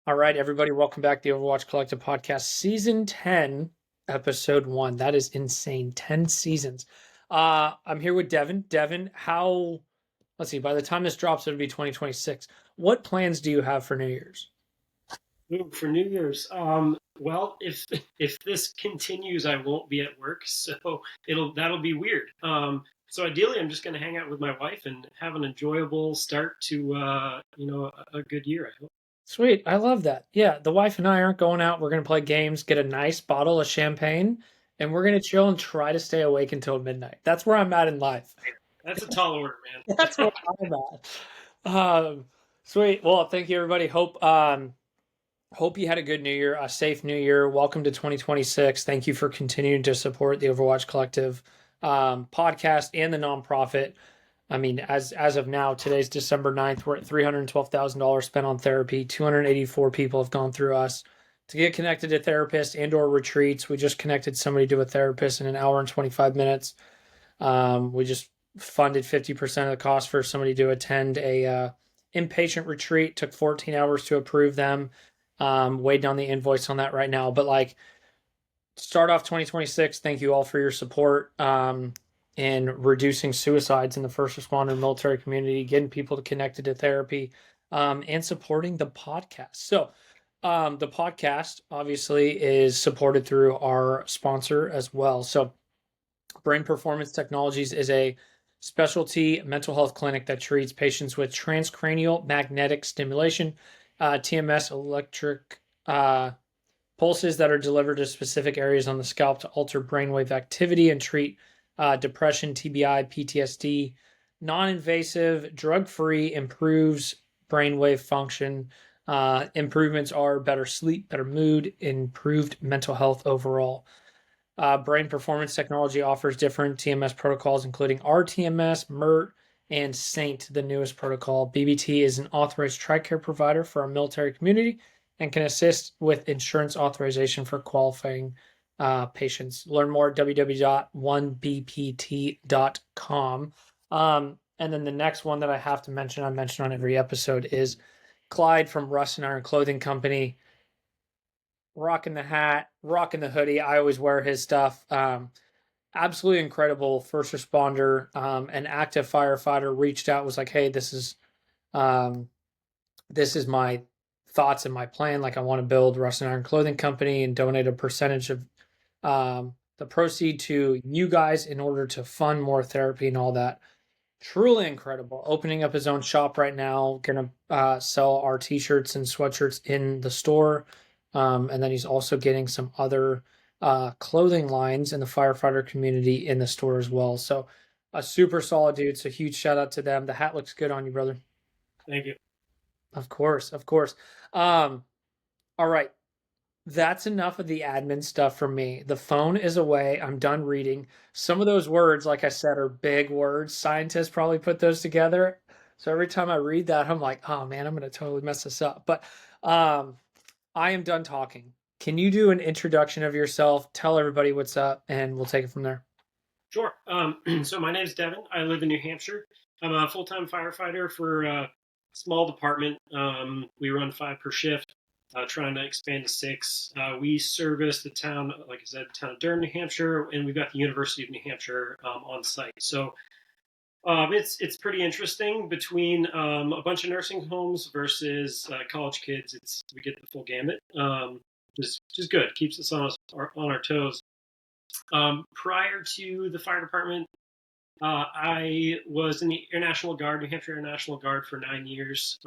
All right, everybody, welcome back to the Overwatch Collective Podcast, Season 10, Episode 1. That is insane. 10 seasons. I'm here with Devon. Devon, let's see, by the time this drops, it'll be 2026. What plans do you have for New Year's? Ooh, for New Year's, well, if this continues, I won't be at work, so that'll be weird. So ideally, I'm just going to hang out with my wife and have an enjoyable start to a good year. I hope. Sweet. I love that. Yeah, the wife and I aren't going out. We're going to play games, get a nice bottle of champagne, and we're going to chill and try to stay awake until midnight. That's where I'm at in life. That's a tall order, That's man. where I'm at. Sweet. Well, thank you, everybody. Hope you had a good New Year, a safe New Year. Welcome to 2026. Thank you for continuing to support the Overwatch Collective podcast and the nonprofit. I mean, as of now, today's December 9th, we're at $312,000 spent on therapy. 284 people have gone through us to get connected to therapists and or retreats. We just connected somebody to a therapist in an hour and 25 minutes. We just funded 50% of the cost for somebody to attend a inpatient retreat. Took 14 hours to approve them. Waiting on the invoice on that right now. But like, start off 2026. Thank you all for your support in reducing suicides in the first responder military community, getting people connected to therapy, and supporting the podcast. So, the podcast obviously is supported through our sponsor as well. So, Brain Performance Technologies is a specialty mental health clinic that treats patients with transcranial magnetic stimulation, TMS, electric pulses that are delivered to specific areas on the scalp to alter brainwave activity and treat depression, TBI, PTSD. Non-invasive, drug-free, improves brainwave function. Improvements are better sleep, better mood, improved mental health overall. Brain Performance Technology offers different TMS protocols, including RTMS, MERT, and SAINT, the newest protocol. BBT is an authorized TRICARE provider for our military community and can assist with insurance authorization for qualifying patients. Learn more at www.1bpt.com. And then the next one that I have to mention, I mention on every episode, is Clyde from Rust and Iron Clothing Company. Rocking the hat, rocking the hoodie. I always wear his stuff. Absolutely incredible first responder. An active firefighter reached out, was like, "Hey, um, this is my thoughts and my plan. Like, I want to build Rust and Iron Clothing Company and donate a percentage of the proceed to you guys in order to fund more therapy and all that." Truly incredible. Opening up his own shop right now. Gonna sell our t-shirts and sweatshirts in the store. And then he's also getting some other clothing lines in the firefighter community in the store as well. So a super solid dude. So huge shout out to them. The hat looks good on you, brother. Thank you. Of course, of course. All right. That's enough of the admin stuff from me. The phone is away. I'm done reading. Some of those words, like I said, are big words. Scientists probably put those together. So every time I read that, I'm like, oh man, I'm going to totally mess this up. But um, I am done talking. Can you do an introduction of yourself? Tell everybody what's up, and we'll take it from there. Sure. So my name's Devon. I live in New Hampshire. I'm a full-time firefighter for a small department. We run 5 per shift. Trying to expand to 6. We service the town, like I said, the town of Durham, New Hampshire, and we've got the University of New Hampshire on site. So it's pretty interesting between a bunch of nursing homes versus college kids. We get the full gamut, just good. Keeps us on our toes. Prior to the fire department, I was in the Air National Guard, New Hampshire Air National Guard, for 9 years.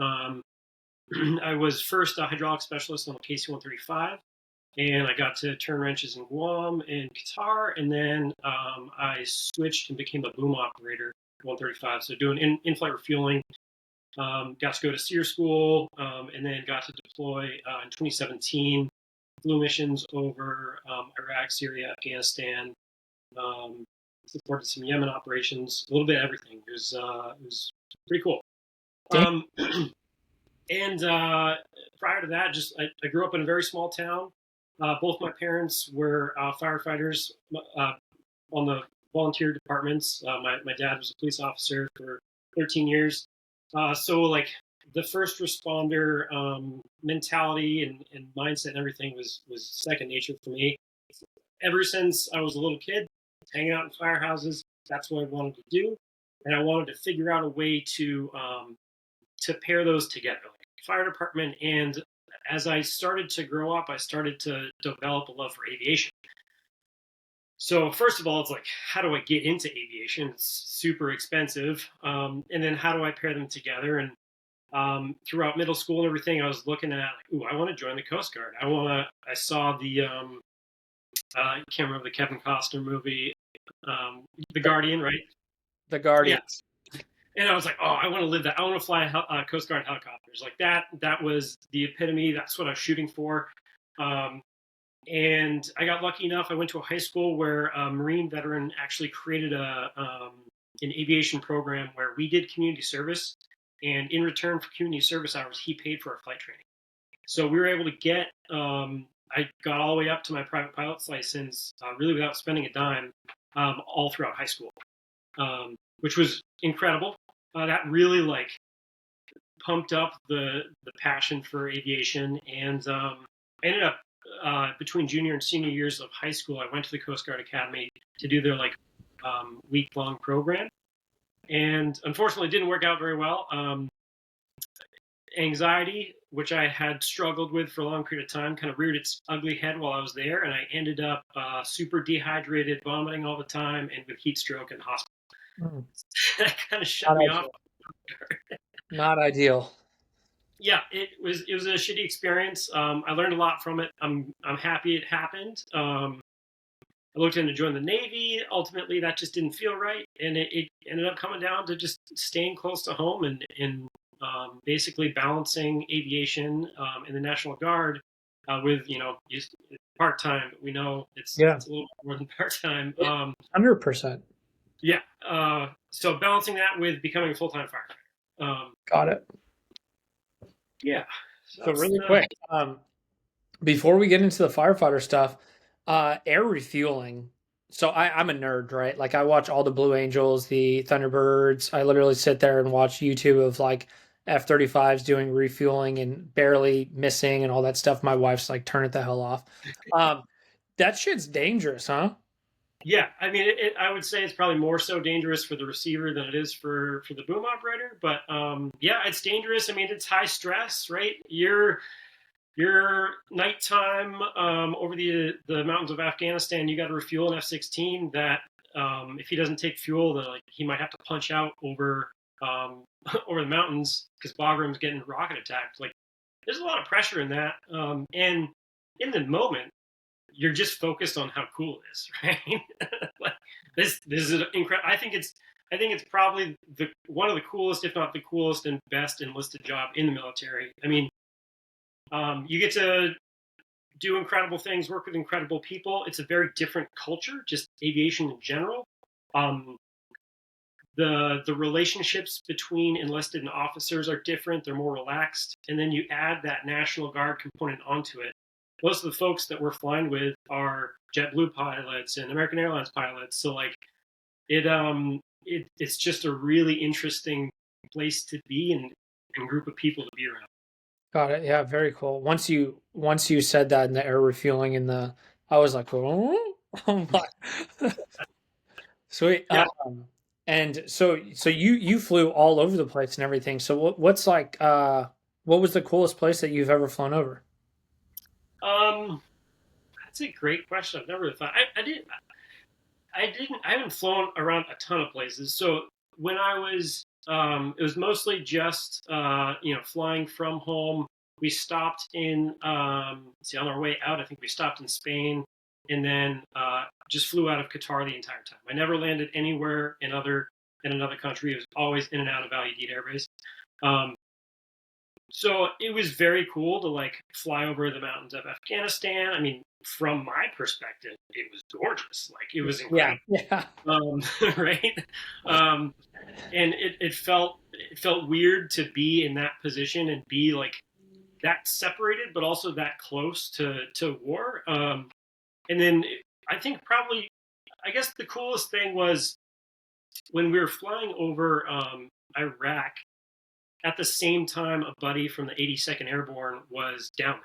I was first a hydraulic specialist on the KC-135, and I got to turn wrenches in Guam and Qatar, and then I switched and became a boom operator 135, so doing in-flight refueling. Got to go to SEER school, and then got to deploy in 2017, flew missions over Iraq, Syria, Afghanistan, supported some Yemen operations, a little bit of everything. It was pretty cool. Damn. And prior to that, I grew up in a very small town. Both my parents were firefighters on the volunteer departments. My dad was a police officer for 13 years. So like the first responder mentality and mindset and everything was second nature for me. Ever since I was a little kid, hanging out in firehouses, that's what I wanted to do, and I wanted to figure out a way to pair those together, like fire department. And as I started to grow up, I started to develop a love for aviation. So first of all, it's like, how do I get into aviation? It's super expensive, and then how do I pair them together? And throughout middle school and everything, I was looking at, like, ooh, I want to join the Coast Guard. I saw the I can't remember the Kevin Costner movie, The Guardian, right? The Guardian. Yeah. And I was like, oh, I want to live that. I want to fly Coast Guard helicopters like that. That was the epitome. That's what I was shooting for. Um, and I got lucky enough. I went to a high school where a Marine veteran actually created an aviation program where we did community service, and in return for community service hours, he paid for our flight training. So we were able to get. I got all the way up to my private pilot's license, really without spending a dime, all throughout high school, which was incredible. That really like pumped up the passion for aviation, and I ended up between junior and senior years of high school, I went to the Coast Guard Academy to do their like week-long program, and unfortunately, it didn't work out very well. Anxiety, which I had struggled with for a long period of time, kind of reared its ugly head while I was there, and I ended up super dehydrated, vomiting all the time, and with heat stroke in the hospital. That kind of shut Not me off. ideal. Not ideal. Yeah, it was a shitty experience. I learned a lot from it. I'm happy it happened. I looked into joining the Navy. Ultimately, that just didn't feel right, and it ended up coming down to just staying close to home and basically balancing aviation and the National Guard with part time. We know it's Yeah, it's a little more than part time. 100%. Yeah. So balancing that with becoming a full time firefighter. Got it. Yeah. So So that's really the quick, before we get into the firefighter stuff, air refueling. So I'm a nerd, right? Like I watch all the Blue Angels, the Thunderbirds. I literally sit there and watch YouTube of like F-35s doing refueling and barely missing and all that stuff. My wife's like, turn it the hell off. Um, that shit's dangerous, huh? Yeah, I mean, I would say it's probably more so dangerous for the receiver than it is for the boom operator. But yeah, it's dangerous. I mean, it's high stress, right? Your nighttime over the mountains of Afghanistan, you got to refuel an F-16. That if he doesn't take fuel, then like he might have to punch out over over the mountains because Bagram's getting rocket attacked. Like, there's a lot of pressure in that, and in the moment you're just focused on how cool it is, right? Like, this is incredible. I think it's probably the one of the coolest, if not the coolest and best enlisted job in the military. I mean, you get to do incredible things, work with incredible people. It's a very different culture, just aviation in general. Um, the relationships between enlisted and officers are different. They're more relaxed, and then you add that National Guard component onto it. Most of the folks that we're flying with are JetBlue pilots and American Airlines pilots. So like it's just a really interesting place to be and group of people to be around. Got it. Yeah, very cool. Once you said that in the air refueling in the, I was like, oh, oh my. Sweet. Yeah. And so you flew all over the place and everything. So what's like what was the coolest place that you've ever flown over? Um, that's a great question. I've never really thought. I haven't flown around a ton of places. So when I was, it was mostly just, flying from home. We stopped in, see, on our way out, I think we stopped in Spain, and then just flew out of Qatar the entire time. I never landed anywhere in another country. It was always in and out of Al Udeid Air Base. Um, so it was very cool to like fly over the mountains of Afghanistan. I mean, from my perspective, it was gorgeous. Like, it was Yeah, incredible. yeah. um, right? Um, and it felt weird to be in that position and be like that separated, but also that close to war. And then I think probably, I guess the coolest thing was when we were flying over Iraq. at the same time, a buddy from the 82nd Airborne was down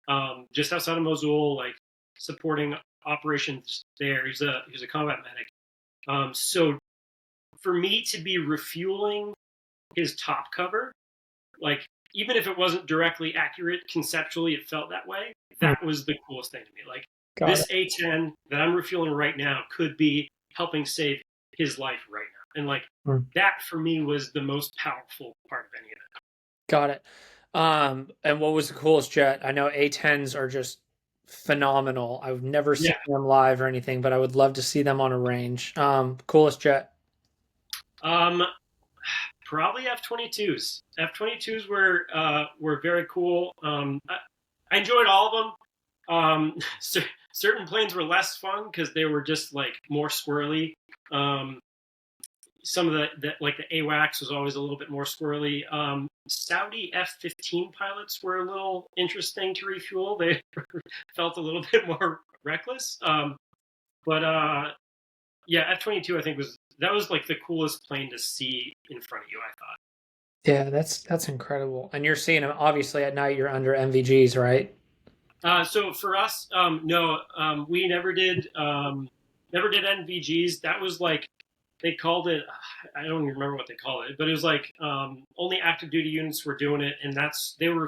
there, just outside of Mosul, like supporting operations there. He's a combat medic. So for me to be refueling his top cover, like even if it wasn't directly accurate conceptually, it felt that way. Mm, That was the coolest thing to me. Like got this it. A10 that I'm refueling right now could be helping save his life right now, and like Mm, that for me was the most powerful part of any of it. got it. And what was the coolest jet? I know A10s are just phenomenal. I've never seen Yeah. them live or anything, but I would love to see them on a range. Coolest jet. Um, Probably F-22s. F-22s were very cool. I enjoyed all of them. Certain planes were less fun because they were just like more squirrely. Um, some of the like the AWACS was always a little bit more squirrely. Saudi F-15 pilots were a little interesting to refuel. They felt a little bit more reckless. But yeah, F-22 I think was like the coolest plane to see in front of you. I thought. Yeah, that's incredible. And you're seeing them obviously at night. You're under MVGs, right? So for us, no, we never did NVGs. That was like they called it. I don't even remember what they called it, but it was like only active duty units were doing it, and they were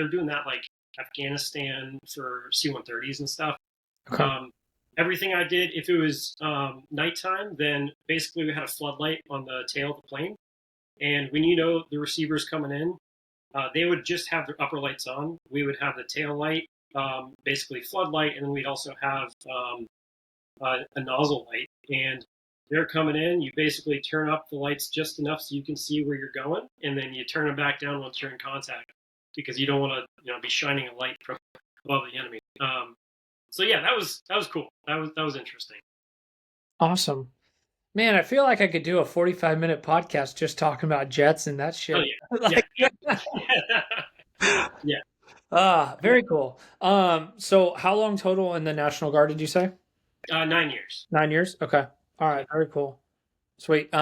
doing that like Afghanistan for C-130s and stuff. Okay. Um, Everything I did, if it was nighttime, then basically we had a floodlight on the tail of the plane, and when you know the receiver's coming in, they would just have their upper lights on. We would have the tail light, basically floodlight, and then we'd also have a nozzle light. And they're coming in. You basically turn up the lights just enough so you can see where you're going, and then you turn them back down once you're in contact, because you don't want to, be shining a light from above the enemy. So yeah, that was cool. That was interesting. Awesome. Man, I feel like I could do a 45-minute podcast just talking about jets and that Oh shit. yeah, Like, yeah, yeah. Yeah. very cool. So how long total in the National Guard did you say? 9 years. 9 years? Okay. All Yeah. right, very cool. Sweet.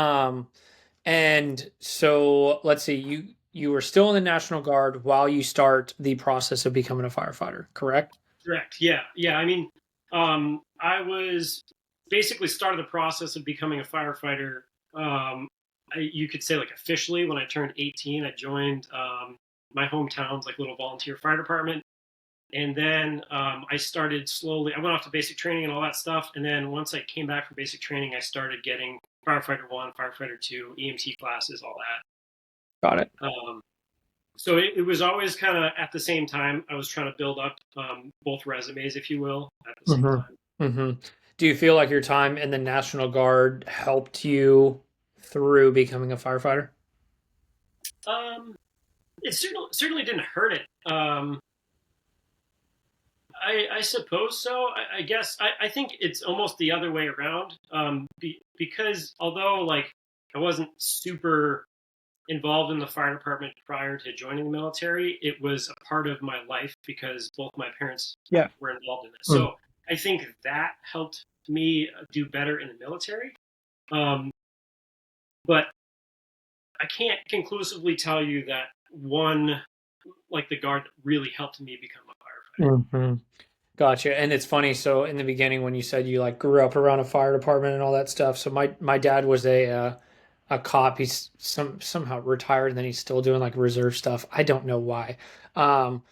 And so let's see, you were still in the National Guard while you start the process of becoming a firefighter, correct? Correct. Yeah. Yeah. I mean, I was basically started the process of becoming a firefighter. You could say like officially when I turned 18, I joined my hometown's like little volunteer fire department, and then I started slowly. I went off to basic training and all that stuff, and then once I came back from basic training, I started getting firefighter one, firefighter two, EMT classes, all Got it. that. So it was always kind of at the same time. I was trying to build up both resumes, if you will, at the same time. Mm-hmm. Mm-hmm. Do you feel like your time in the National Guard helped you through becoming a firefighter? Um, it certainly didn't hurt it. I suppose so. I guess I think it's almost the other way around. Because although like I wasn't super involved in the fire department prior to joining the military, it was a part of my life because both my parents Yeah. were involved in it. Mm. So I think that helped me do better in the military. Um, but I can't conclusively tell you that one, like the guard, really helped me become a firefighter. Mm-hmm. Gotcha. And it's funny. So in the beginning, when you said you like grew up around a fire department and all that stuff, so my dad was a cop. He's somehow retired, and then he's still doing like reserve stuff. I don't know why. Um,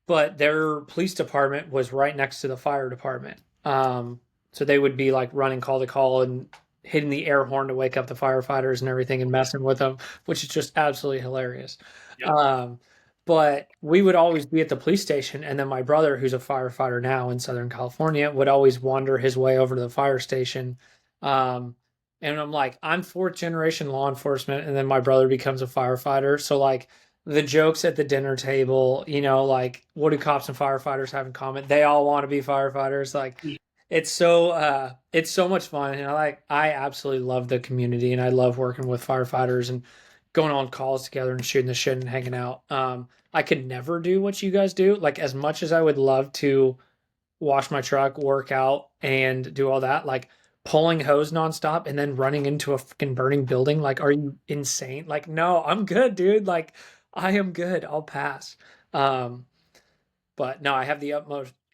but their police department was right next to the fire department. So they would be like running call to call and hitting the air horn to wake up the firefighters and everything and messing with them, which is just absolutely hilarious. Yep. Um, but we would always be at the police station, and then my brother, who's a firefighter now in Southern California, would always wander his way over to the fire station. Um, and I'm like, I'm fourth generation law enforcement, and then my brother becomes a firefighter. So like the jokes at the dinner table, like what do cops and firefighters have in common? They all want to be firefighters. Like it's so much fun. And I absolutely love the community, and I love working with firefighters and going on calls together and shooting the shit and hanging out. I could never do what you guys do. Like as much as I would love to wash my truck, work out, and do all that, like pulling hose nonstop and then running into a freaking burning building. Like, are you insane? Like, no, I'm good, dude. Like, I am good. I'll pass. Um, but no, I have the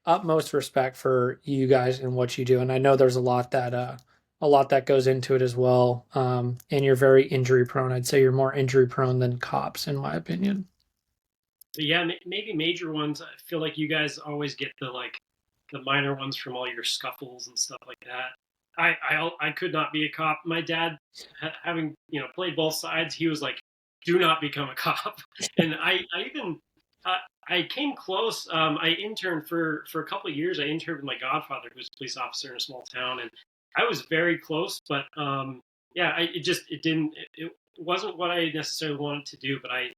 utmost respect for you guys and what you do, and I know there's a lot that goes into it as well. And you're very injury prone. I'd say you're more injury prone than cops, in my opinion. But yeah, maybe major ones. I feel like you guys always get the minor ones from all your scuffles and stuff like that. I could not be a cop. My dad, having played both sides, he was like, "Do not become a cop." And I even I came close. I interned for a couple of years. I interned with my godfather, who was a police officer in a small town, and I was very close. But yeah, it didn't. It wasn't what I necessarily wanted to do. But I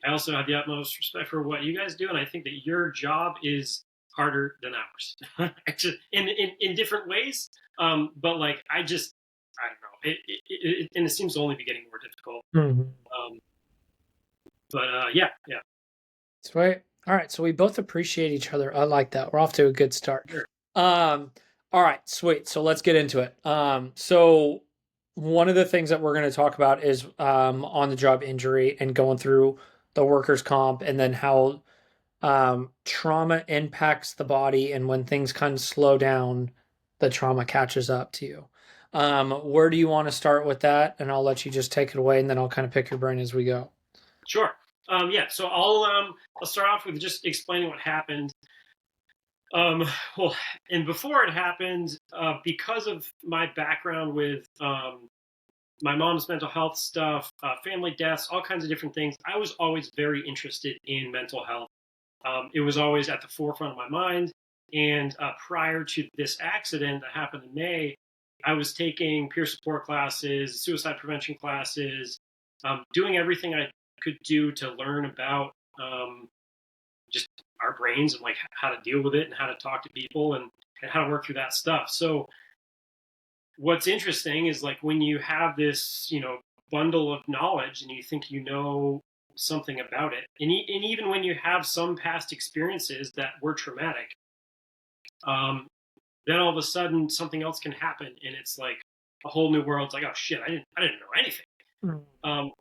also have the utmost respect for what you guys do, and I think that your job is harder than ours, actually, in different ways. But like, I don't know, and it seems to only be getting more difficult. Mhm. Um, but yeah, yeah, Sweet. All right, so we both appreciate each other. I like that. We're off to a good start. sure, Um, all right, sweet. So let's get into it. So one of the things that we're going to talk about is on the job injury and going through the workers' comp and then how trauma impacts the body and when things kind of slow down, the trauma catches up to you. Where do you want to start with that? And I'll let you just take it away, and then I'll kind of pick your brain as we go. sure. Yeah, so I'll start off with just explaining what happened. Um, well, and before it happened, because of my background with my mom's mental health stuff, family deaths, all kinds of different things, I was always very interested in mental health. It was always at the forefront of my mind. And prior to this accident that happened in May, I was taking peer support classes, suicide prevention classes, doing everything I could do to learn about just our brains and like how to deal with it and how to talk to people and how to work through that stuff. So what's interesting is like when you have this, bundle of knowledge and you think you know something about it, and even when you have some past experiences that were traumatic, um, then all of a sudden something else can happen, and it's like a whole new world. It's like, oh shit, I didn't know anything.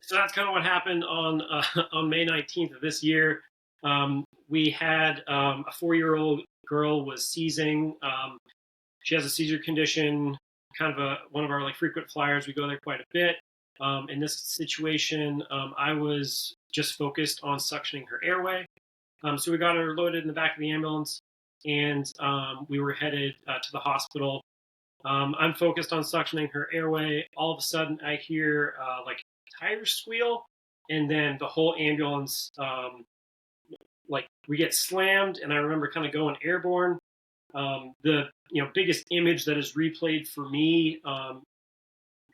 So that's kind of what happened on on May 19th of this year. We had a 4-year-old girl was seizing. She has a seizure condition, kind of one of our like frequent flyers. We go there quite a bit. In this situation, I was just focused on suctioning her airway. So we got her loaded in the back of the ambulance, and we were headed to the hospital. I'm focused on suctioning her airway. All of a sudden, I hear like tires squeal, and then the whole ambulance, like we get slammed, and I remember kind of going airborne. The biggest image that is replayed for me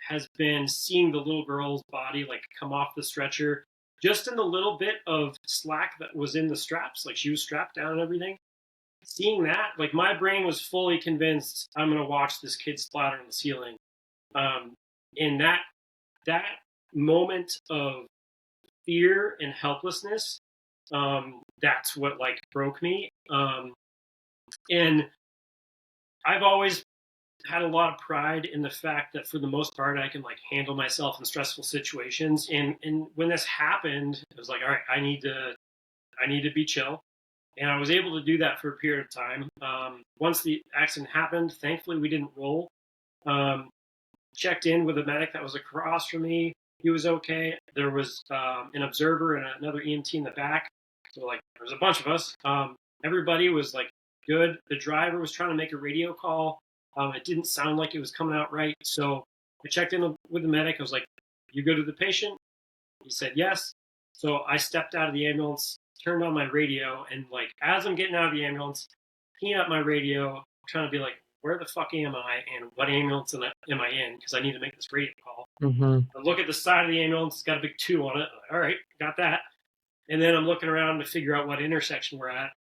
has been seeing the little girl's body like come off the stretcher, just in the little bit of slack that was in the straps, like she was strapped down and everything. Seeing that, like my brain was fully convinced I'm gonna watch this kid splatter on the ceiling. Um, and that moment of fear and helplessness, that's what like broke me. And I've always had a lot of pride in the fact that for the most part I can like handle myself in stressful situations. And when this happened, it was like, all right, I need to be chill. And I was able to do that for a period of time. Once the accident happened, thankfully we didn't roll. Um, Checked in with a medic that was across from me. He was okay. There was an observer and another EMT in the back. So like there was a bunch of us. Everybody was like good. The driver was trying to make a radio call. It didn't sound like it was coming out right. So I checked in with the medic. I was like, "You go to the patient?" He said yes. So I stepped out of the ambulance, turned on my radio, and like as I'm getting out of the ambulance, keying up my radio, trying to be like, where the fuck am I and what ambulance am I in? Because I need to make this radio call. Mm-hmm. I look at the side of the ambulance, it's got a big 2 on it. All right, got that. And then I'm looking around to figure out what intersection we're at.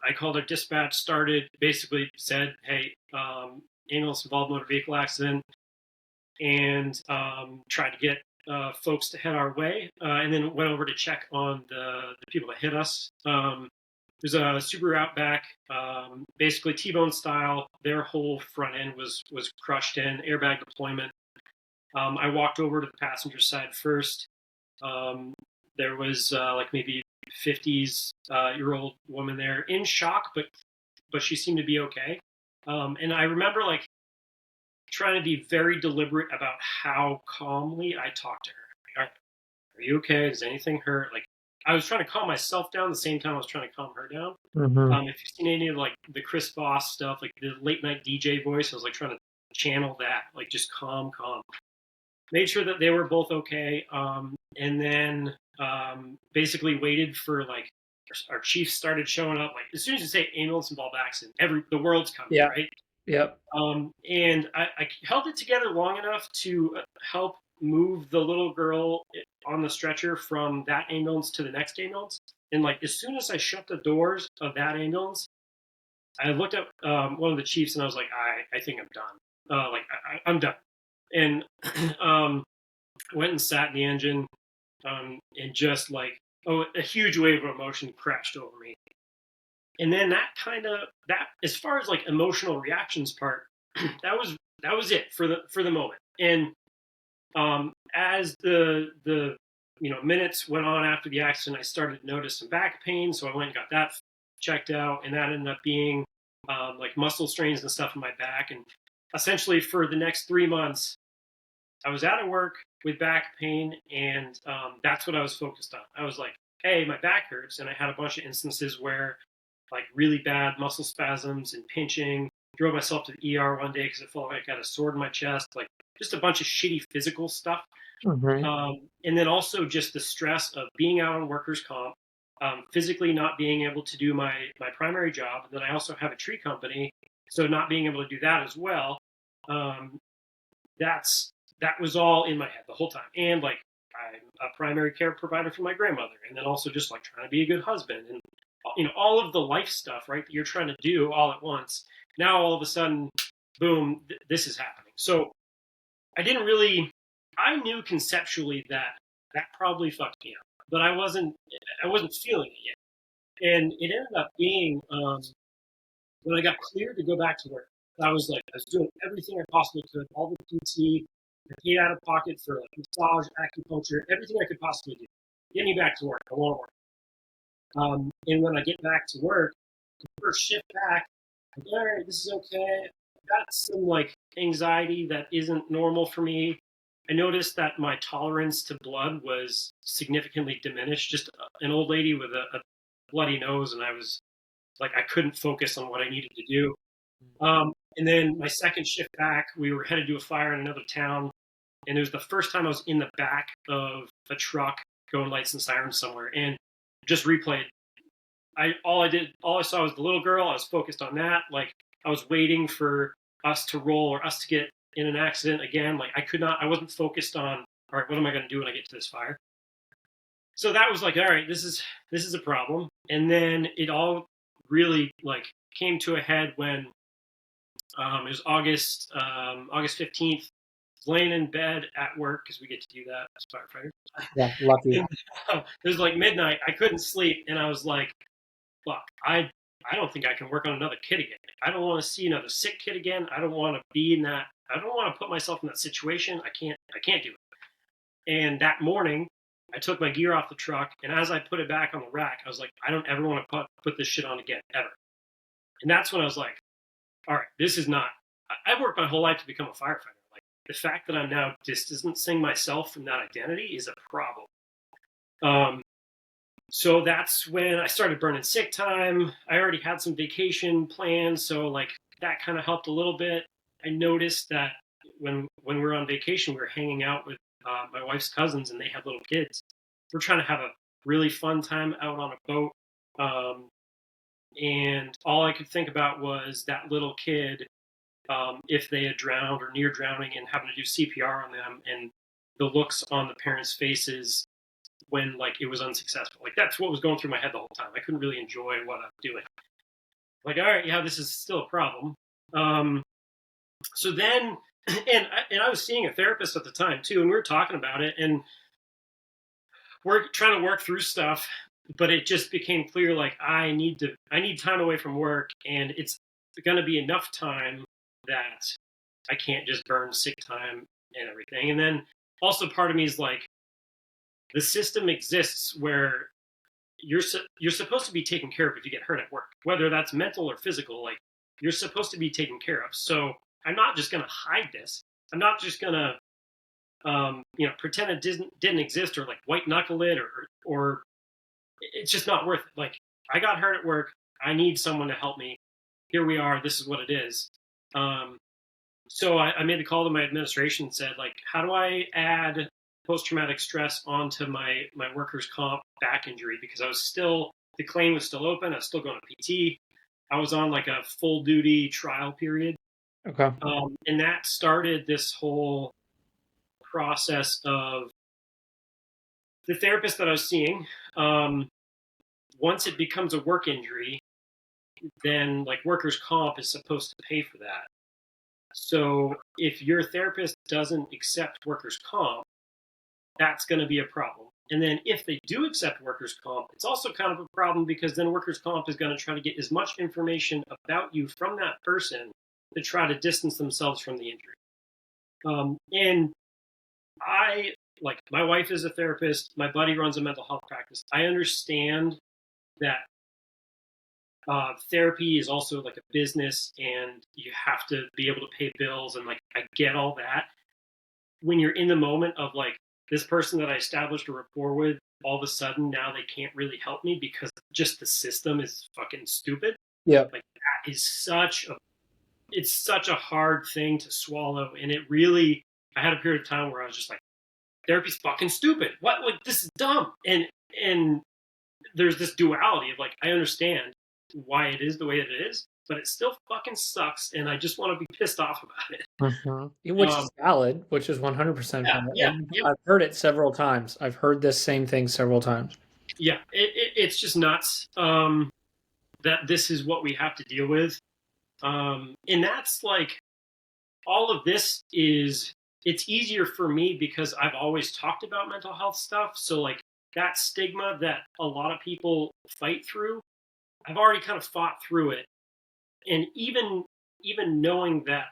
I called our dispatch, started, basically said, hey, ambulance involved motor vehicle accident, and tried to get folks to head our way, and then went over to check on the people that hit us. There's a Subaru Outback, basically T-bone style. Their whole front end was crushed in, airbag deployment. I walked over to the passenger side first. Um, there was like maybe 50s year old woman there in shock, but she seemed to be okay. And I remember like trying to be very deliberate about how calmly I talked to her. Like, are you okay? Does anything hurt? Like I was trying to calm myself down at the same time I was trying to calm her down. Mm-hmm. If you've seen any of like the Chris Voss stuff, like the late night DJ voice, I was like trying to channel that, like just calm, calm. Made sure that they were both okay, and then basically waited for like our chiefs started showing up. Like as soon as you say ambulance involved accident, the world's coming, Yeah. right? Yep. And I held it together long enough to help move the little girl on the stretcher from that ambulance to the next ambulance. And like as soon as I shut the doors of that ambulance, I looked at one of the chiefs and I was like, I think I'm done. I'm done. And um, went and sat in the engine, and just like, oh, a huge wave of emotion crashed over me. And then that as far as like emotional reactions part, that was it for the moment. And as the minutes went on after the accident, I started to notice some back pain, so I went and got that checked out, and that ended up being like muscle strains and stuff in my back. And essentially, for the next 3 months, I was out of work with back pain, and that's what I was focused on. I was like, hey, my back hurts, and I had a bunch of instances where like really bad muscle spasms and pinching. Drove myself to the ER one day because it felt like I had a sword in my chest. Like just a bunch of shitty physical stuff. Mm-hmm. And then also just the stress of being out on workers' comp, physically not being able to do my primary job. And then I also have a tree company, so not being able to do that as well. Um, that was all in my head the whole time. And like I'm a primary care provider for my grandmother, and then also just like trying to be a good husband, and all of the life stuff, right, that you're trying to do all at once. Now all of a sudden, boom, this is happening. So I didn't really. I knew conceptually that that probably fucked me up, but I wasn't feeling it yet, and it ended up being when I got cleared to go back to work. I was like, I was doing everything I possibly could, all the PT, I paid out of pocket for like massage, acupuncture, everything I could possibly do. Get me back to work. I want to work. And when I get back to work, the first shift back, I'm like, all right, this is okay. I got some like anxiety that isn't normal for me. I noticed that my tolerance to blood was significantly diminished. Just an old lady with a bloody nose, and I was like, I couldn't focus on what I needed to do. And then my second shift back, we were headed to a fire in another town, and it was the first time I was in the back of a truck going lights and sirens somewhere, and just replayed. All I saw was the little girl. I was focused on that. Like I was waiting for us to roll or us to get in an accident again. Like I wasn't focused on, all right, what am I going to do when I get to this fire? So that was like, all right, this is a problem. And then it all really like came to a head when it was August 15th. Laying in bed at work because we get to do that as firefighters. Yeah. Lucky. And, it was like midnight. I couldn't sleep, and I was like, "Fuck, I don't think I can work on another kid again. I don't want to see another sick kid again. I don't want to be in that. I don't want to put myself in that situation. I can't do it." And that morning, I took my gear off the truck, and as I put it back on the rack, I was like, "I don't ever want to put this shit on again, ever." And that's when I was like, "All right, this is not." I've worked my whole life to become a firefighter. Like the fact that I'm now distancing myself from that identity is a problem. Um, so that's when I started burning sick time. I already had some vacation plans, so like that kind of helped a little bit. I noticed that when we were on vacation, we were hanging out with my wife's cousins, and they had little kids. We're trying to have a really fun time out on a boat, um, and all I could think about was that little kid, if they had drowned or near drowning, and having to do CPR on them, and the looks on the parents' faces when like it was unsuccessful. Like that's what was going through my head the whole time. I couldn't really enjoy what I'm doing. Like, all right, yeah, this is still a problem. Um, so then, and I was seeing a therapist at the time too, and we were talking about it, and we're trying to work through stuff. but it just became clear, like, I need time away from work, and it's going to be enough time that I can't just burn sick time and everything. And then also part of me is like, the system exists where you're supposed to be taken care of if you get hurt at work, whether that's mental or physical. Like, you're supposed to be taken care of. So I'm not just going to hide this. I'm not just going to pretend it didn't exist, or like white knuckle it, or it's just not worth it. Like, I got hurt at work. I need someone to help me. Here we are. This is what it is. Um, so I made the call to my administration and said, like, how do I add post-traumatic stress onto my workers' comp back injury? Because the claim was still open. I was still going to PT. I was on like a full duty trial period. Okay. And that started this whole process of the therapist that I was seeing. Once it becomes a work injury, then like workers' comp is supposed to pay for that. So if your therapist doesn't accept workers' comp, that's going to be a problem. And then if they do accept workers' comp, it's also kind of a problem, because then workers' comp is going to try to get as much information about you from that person to try to distance themselves from the injury. And I, like, my wife is a therapist. My buddy runs a mental health practice. I understand that therapy is also like a business, and you have to be able to pay bills, and like, I get all that. When you're in the moment of like, this person that I established a rapport with, all of a sudden now they can't really help me because just the system is fucking stupid. Yeah. Like, that is such a hard thing to swallow. And it really, I had a period of time where I was just like, therapy's fucking stupid. What? Like, this is dumb. And there's this duality of like, I understand why it is the way it is, but it still fucking sucks, and I just want to be pissed off about it. Which is valid, which is 100% Yeah, valid. yeah, And yep. I've heard it several times. I've heard this same thing several times. Yeah, it's just nuts that this is what we have to deal with. And that's like, all of this is, it's easier for me because I've always talked about mental health stuff. So like, that stigma that a lot of people fight through, I've already kind of fought through it. And even knowing that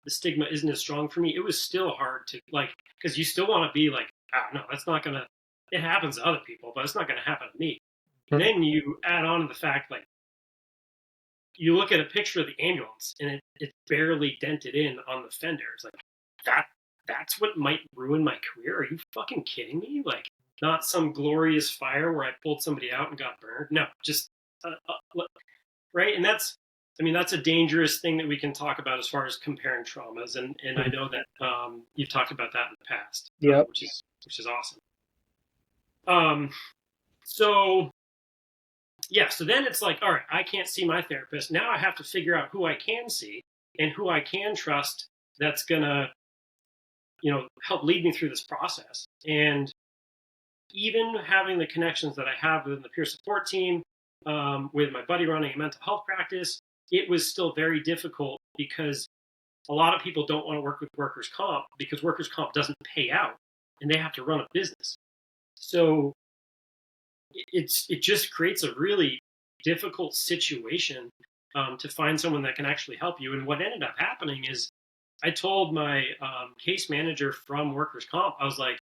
the stigma isn't as strong for me, it was still hard to, like, because you still want to be like, no, that's not gonna, it happens to other people, but it's not gonna happen to me. And then you add on to the fact, like, you look at a picture of the ambulance and it's barely dented in on the fender. It's like, that's what might ruin my career. Are you fucking kidding me? Like, not some glorious fire where I pulled somebody out and got burned. No, just right. And that's a dangerous thing that we can talk about as far as comparing traumas. And I know that you've talked about that in the past. Yep. Which is awesome. So yeah, so then it's like, all right, I can't see my therapist. Now I have to figure out who I can see and who I can trust that's gonna, help lead me through this process. And even having the connections that I have within the peer support team, with my buddy running a mental health practice, it was still very difficult because a lot of people don't want to work with workers' comp because workers' comp doesn't pay out and they have to run a business. So it just creates a really difficult situation to find someone that can actually help you. And what ended up happening is, I told my case manager from workers' comp, I was like,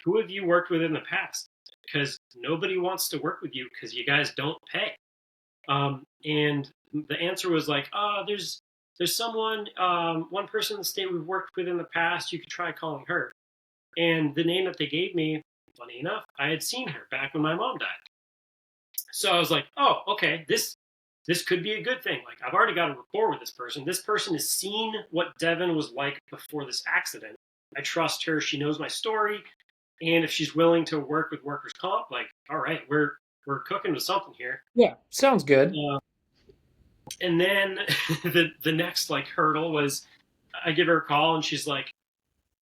who have you worked with in the past? Because nobody wants to work with you because you guys don't pay. And the answer was like, there's someone, one person in the state we've worked with in the past, you could try calling her. And the name that they gave me, funny enough, I had seen her back when my mom died. So I was like, oh, okay, this could be a good thing. Like, I've already got a rapport with this person. This person has seen what Devon was like before this accident. I trust her. She knows my story. And if she's willing to work with workers' comp, like, all right, we're cooking with something here. Yeah, sounds good. And then the next like hurdle was, I give her a call and she's like,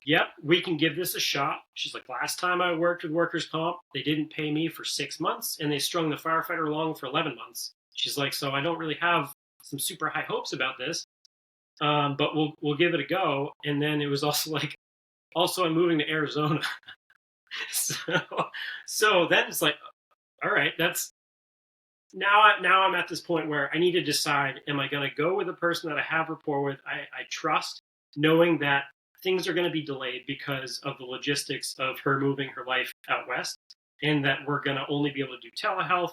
yep, we can give this a shot. She's like, last time I worked with workers' comp, they didn't pay me for 6 months and they strung the firefighter along for 11 months. She's like, so I don't really have some super high hopes about this, but we'll give it a go. And then it was also like, I'm moving to Arizona. so then it's like, all right, that's now I'm at this point where I need to decide: am I going to go with a person that I have rapport with, I trust, knowing that things are going to be delayed because of the logistics of her moving her life out west, and that we're going to only be able to do telehealth.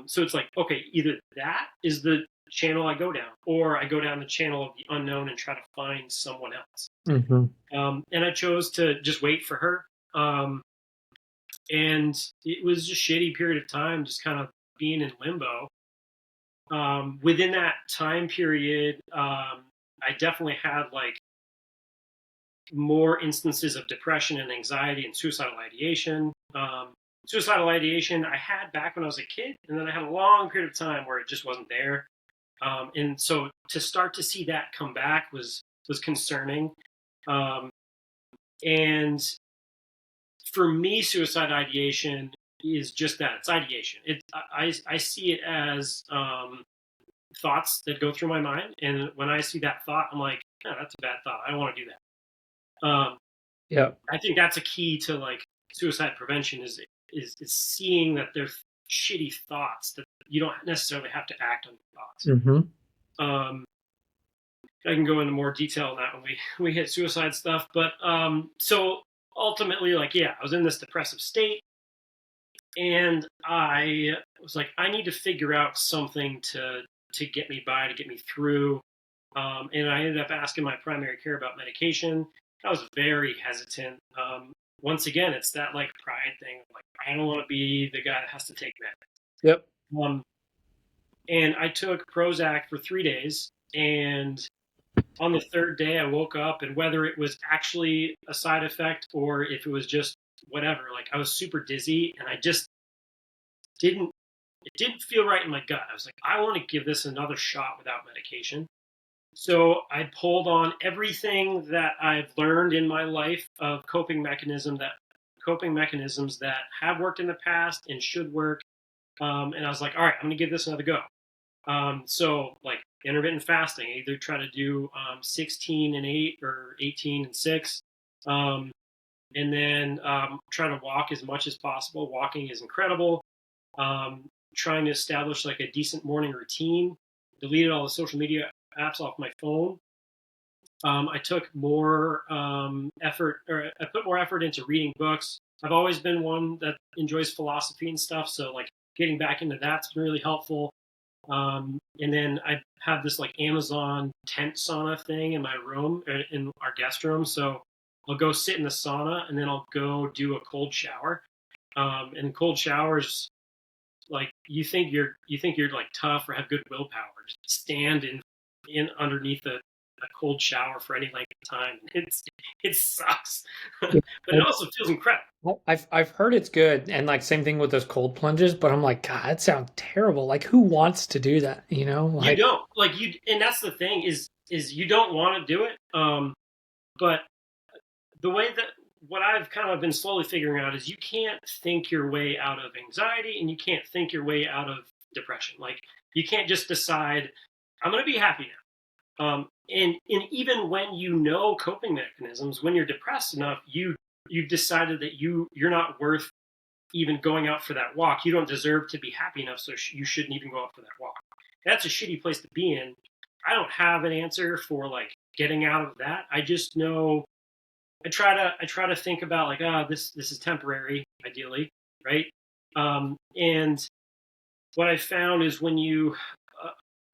So it's like, okay, either that is the channel I go down, or I go down the channel of the unknown and try to find someone else. Mm-hmm. And I chose to just wait for her. And it was just a shitty period of time, just kind of being in limbo. Within that time period, I definitely had like more instances of depression and anxiety and suicidal ideation. Suicidal ideation I had back when I was a kid, and then I had a long period of time where it just wasn't there. And so to start to see that come back was concerning. Um, and for me, suicide ideation is just that. It's ideation. I see it as thoughts that go through my mind, and when I see that thought, I'm like, oh, that's a bad thought. I don't want to do that. Yeah. I think that's a key to like suicide prevention is seeing that there's shitty thoughts, that you don't necessarily have to act on your thoughts. Mm-hmm. I can go into more detail on that when we hit suicide stuff, but so ultimately, like, yeah, I was in this depressive state, and I was like, I need to figure out something to get me by, to get me through. And I ended up asking my primary care about medication. I was very hesitant. Once again, it's that like pride thing. Like, I don't want to be the guy that has to take meds. Yep. And I took Prozac for 3 days, and on the third day, I woke up, and whether it was actually a side effect or if it was just whatever, like I was super dizzy, and I just didn't. It didn't feel right in my gut. I was like, I want to give this another shot without medication. So I pulled on everything that I've learned in my life of coping mechanisms that have worked in the past and should work. And I was like, all right, I'm going to give this another go. So like intermittent fasting, I either try to do 16 and 8 or 18 and 6. And then try to walk as much as possible. Walking is incredible. Trying to establish like a decent morning routine. Deleted all the social media apps off my phone. I took more effort, or I put more effort into reading books. I've always been one that enjoys philosophy and stuff, so like getting back into that's been really helpful. And then I have this like Amazon tent sauna thing in my room, in our guest room. So I'll go sit in the sauna, and then I'll go do a cold shower. And cold showers, like you think you're like tough or have good willpower. Just stand in underneath a cold shower for any length of time. It sucks, but it also feels incredible. Well, I've heard it's good, and like same thing with those cold plunges, but I'm like, God, that sounds terrible. Like, who wants to do that? You know, You like, don't like you, and that's the thing is you don't want to do it. But the way that what I've kind of been slowly figuring out is you can't think your way out of anxiety, and you can't think your way out of depression. Like, you can't just decide I'm going to be happy now. And even when you know coping mechanisms, when you're depressed enough, you've decided that you're not worth even going out for that walk. You don't deserve to be happy enough, so you shouldn't even go out for that walk. That's a shitty place to be in. I don't have an answer for like getting out of that. I just know I try to think about like, this is temporary, ideally, right? And what I found is when you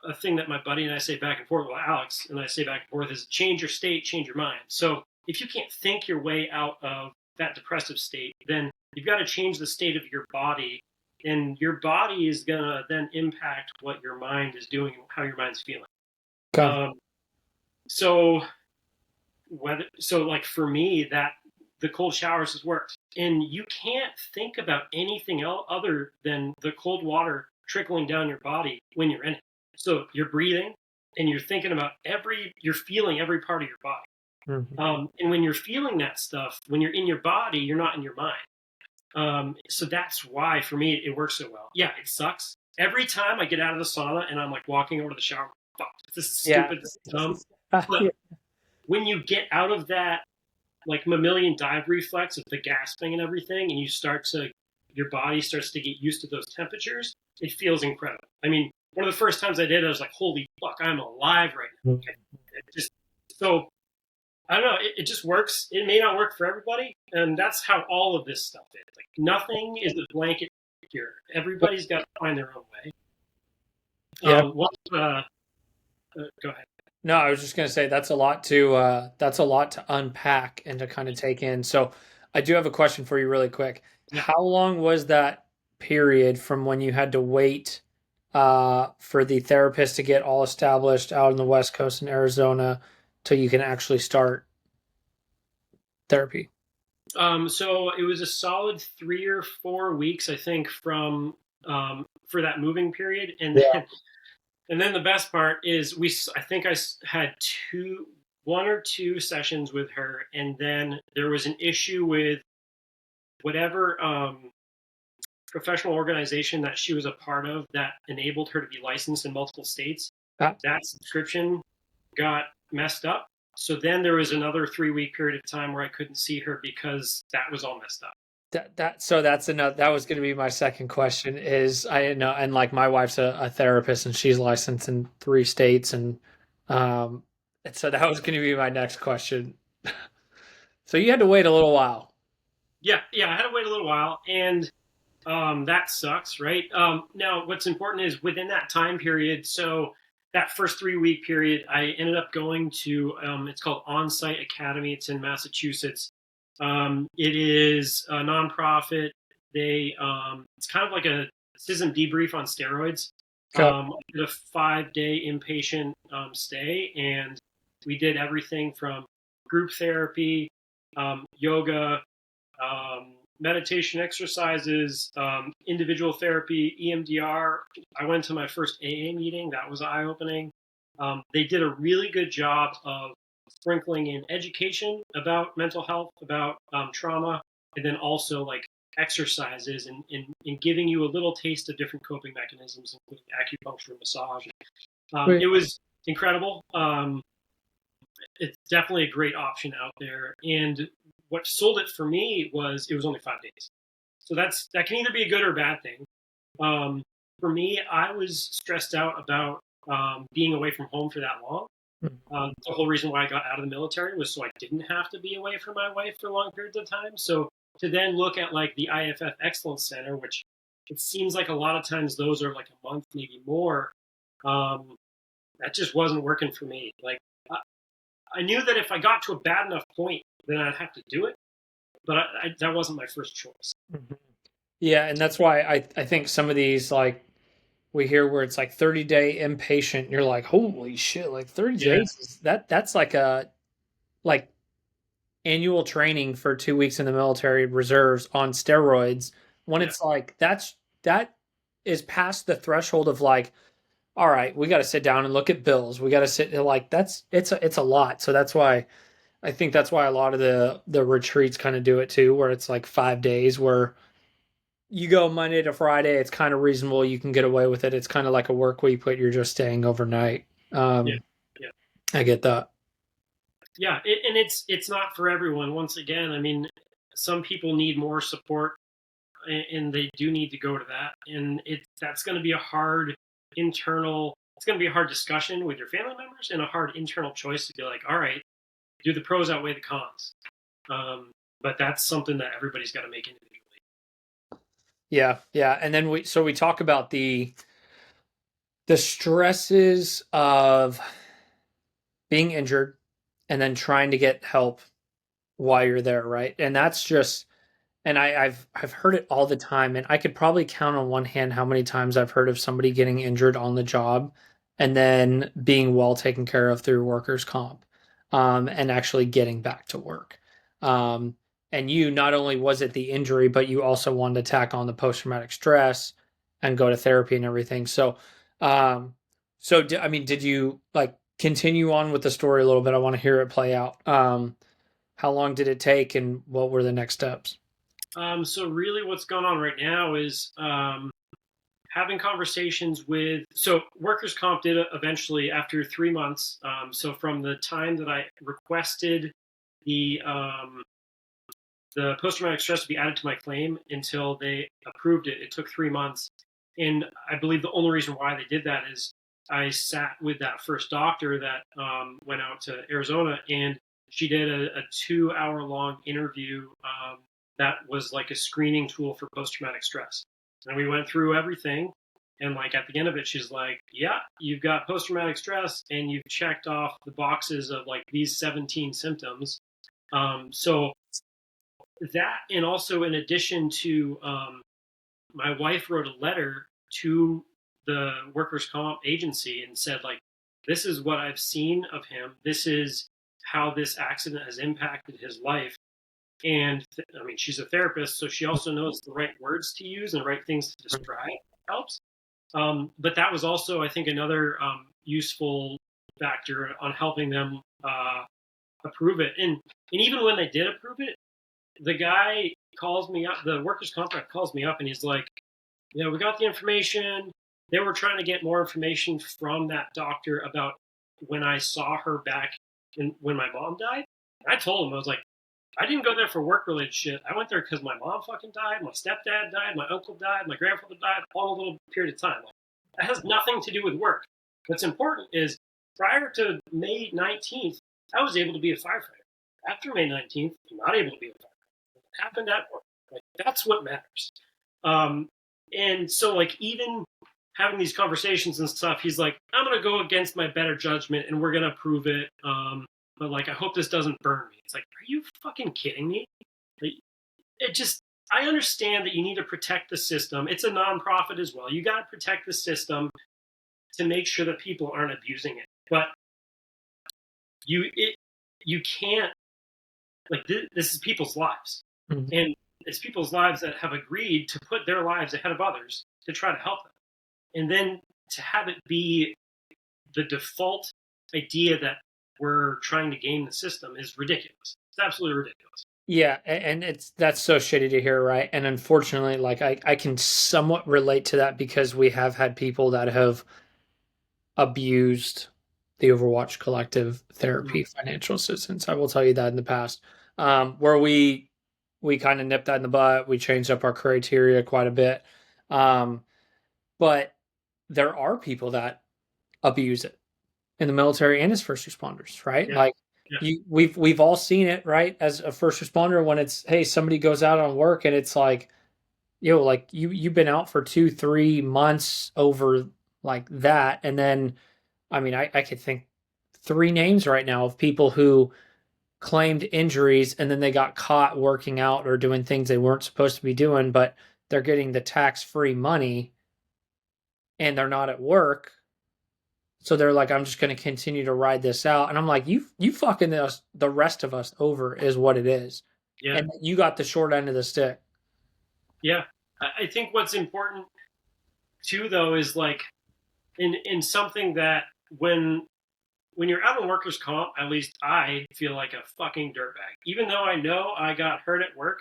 a thing that my buddy and I say back and forth, well, Alex and I say back and forth, is change your state, change your mind. So if you can't think your way out of that depressive state, then you've got to change the state of your body, and your body is gonna then impact what your mind is doing and how your mind's feeling. God, Um, so like for me, that the cold showers has worked, and you can't think about anything else other than the cold water trickling down your body when you're in it. So you're breathing, and you're thinking about you're feeling every part of your body. mhm. And when you're feeling that stuff, when you're in your body, you're not in your mind. So that's why for me it works so well. Yeah, it sucks. Every time I get out of the sauna and I'm like walking over to the shower, fuck, this is Yeah, stupid, this is dumb. yeah, But when you get out of that like mammalian dive reflex of the gasping and everything, and you start to your body starts to get used to those temperatures, it feels incredible. I mean, one of the first times I did, I was like, "Holy fuck, I'm alive right now!" It just so I don't know. It just works. It may not work for everybody, and that's how all of this stuff is. Like nothing is a blanket cure. Everybody's got to find their own way. Yeah. Go ahead. No, I was just gonna say that's a lot to unpack and to kind of take in. So I do have a question for you really quick. Yeah. How long was that period from when you had to wait for the therapist to get all established out on the West Coast in Arizona till you can actually start therapy? So it was a solid 3 or 4 weeks, I think, from for that moving period, Yeah. and then the best part is I think I had 1 or 2 sessions with her, and then there was an issue with whatever professional organization that she was a part of that enabled her to be licensed in multiple states. Ah, That subscription got messed up. So then there was another 3 week period of time where I couldn't see her because that was all messed up. that's another that was going to be my second question is I know and like my wife's a therapist and she's licensed in 3 states um and so that was going to be my next question. So you had to wait a little while. Yeah, yeah, I had to wait a little while, and that sucks, right? Now, what's important is within that time period. So that first 3 week period, I ended up going to it's called On-Site Academy. It's in Massachusetts. It is a nonprofit. It's kind of like a SZN debrief on steroids. Okay. I did a 5 day inpatient stay, and we did everything from group therapy, yoga, meditation exercises, individual therapy, EMDR. I went to my first AA meeting. That was eye opening. They did a really good job of sprinkling in education about mental health, about trauma, and then also like exercises and giving you a little taste of different coping mechanisms, including acupuncture and massage. Wait. It was incredible. It's definitely a great option out there. And what sold it for me was it was only 5 days. So that can either be a good or a bad thing. Um, for me, I was stressed out about being away from home for that long. The whole reason why I got out of the military was so I didn't have to be away from my wife for long periods of time. So to then look at like the IFF Excellence Center, which it seems like a lot of times those are like a month, maybe more. Um, that just wasn't working for me. Like I knew that if I got to a bad enough point, then I'd have to do it. But that wasn't my first choice. Mhm. Yeah, and that's why I think some of these like we hear where it's like 30-day inpatient, you're like, holy shit, like 30 Yeah, days that's like a like annual training for 2 weeks in the military reserves on steroids when yeah, it's like that is past the threshold of like, all right, we got to sit down and look at bills. We got to sit like it's a lot. So that's why I think that's why a lot of the retreats kind of do it too, where it's like 5 days where you go Monday to Friday. It's kind of reasonable. You can get away with it. It's kind of like a work week, but you're just staying overnight. yeah, yeah, I get that. yeah. And it's not for everyone. Once again, I mean, some people need more support, and they do need to go to that. And that's going to be a hard internal. It's going to be a hard discussion with your family members and a hard internal choice to be like, all right, do the pros outweigh the cons? Um, but that's something that everybody's got to make individually. Yeah, yeah. And then we talk about the stresses of being injured and then trying to get help while you're there, right? And that's just and I've heard it all the time, and I could probably count on one hand how many times I've heard of somebody getting injured on the job and then being well taken care of through workers' comp, and actually getting back to work. Um, and you not only was it the injury, but you also wanted to tack on the post traumatic stress and go to therapy and everything. Um, I mean, did you like continue on with the story a little bit? I want to hear it play out. How long did it take, and what were the next steps? So really, what's going on right now is having conversations with. So workers' comp did eventually after 3 months. So from the time that I requested the the post-traumatic stress to be added to my claim until they approved it. It took 3 months. And I believe the only reason why they did that is I sat with that first doctor that went out to Arizona, and she did a 2 hour long interview that was like a screening tool for post-traumatic stress. And we went through everything. And like at the end of it, she's like, yeah, you've got post-traumatic stress and you've checked off the boxes of like these 17 symptoms. So that, and also in addition to, my wife wrote a letter to the workers' comp agency and said, like, this is what I've seen of him. This is how this accident has impacted his life. And I mean, she's a therapist, so she also knows the right words to use and the right things to describe. Helps. But that was also, I think, another useful factor on helping them approve it. And even when they did approve it, the guy calls me up, the workers' contract calls me up, and he's like, we got the information. They were trying to get more information from that doctor about when I saw her back when my mom died. And I told him, I was like, I didn't go there for work-related shit. I went there because my mom fucking died, my stepdad died, my uncle died, my grandfather died, all in a little period of time. Like, that has nothing to do with work. What's important is prior to May 19th, I was able to be a firefighter. After May 19th, I'm not able to be a firefighter. Happened at work. Like, that's what matters. And so, like, even having these conversations and stuff, he's like, I'm gonna go against my better judgment and we're gonna approve it. But like, I hope this doesn't burn me. It's like, are you fucking kidding me? Like, I understand that you need to protect the system. It's a nonprofit as well. You got to protect the system to make sure that people aren't abusing it. But you can't, like, this is people's lives. Mm-hmm. And it's people's lives that have agreed to put their lives ahead of others to try to help them. And then to have it be the default idea that we're trying to game the system is ridiculous. It's absolutely ridiculous. Yeah, and that's so shitty to hear, right? And unfortunately, like I can somewhat relate to that because we have had people that have abused the Overwatch collective therapy financial assistance. I will tell you that in the past, where we kind of nipped that in the butt. We changed up our criteria quite a bit, but there are people that abuse it in the military and as first responders, right? Yeah. Like we've all seen it, right? As a first responder, when it's, hey, somebody goes out on work and it's like, like you've been out for 2-3 months over like that, and then I mean, I could think 3 names right now of people who claimed injuries and then they got caught working out or doing things they weren't supposed to be doing, but they're getting the tax-free money and they're not at work. So they're like, I'm just going to continue to ride this out. And I'm like, you fucking the rest of us over is what it is. Yeah. And you got the short end of the stick. Yeah. I think what's important too, though, is like in something that when you're out on workers' comp, at least I feel like a fucking dirtbag. Even though I know I got hurt at work,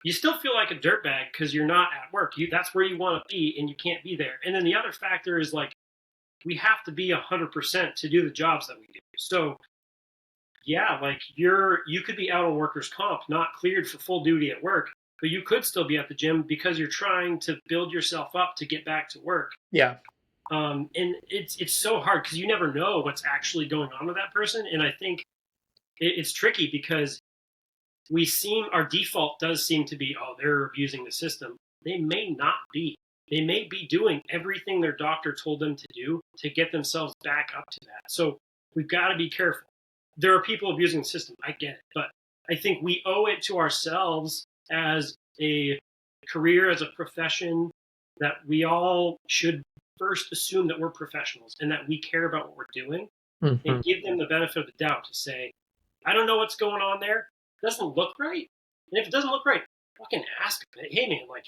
you still feel like a dirtbag because you're not at work. That's where you want to be and you can't be there. And then the other factor is like, we have to be 100% to do the jobs that we do. So yeah, like you could be out on workers' comp, not cleared for full duty at work, but you could still be at the gym because you're trying to build yourself up to get back to work. Yeah. And it's so hard because you never know what's actually going on with that person. And I think it's tricky because our default does seem to be, oh, they're abusing the system. They may not be. They may be doing everything their doctor told them to do to get themselves back up to that. So we've got to be careful. There are people abusing the system. I get it. But I think we owe it to ourselves as a career, as a profession, that we all should first assume that we're professionals and that we care about what we're doing, and give them the benefit of the doubt to say, I don't know what's going on there. It doesn't look right. And if it doesn't look right, fucking ask them. Hey, man, like,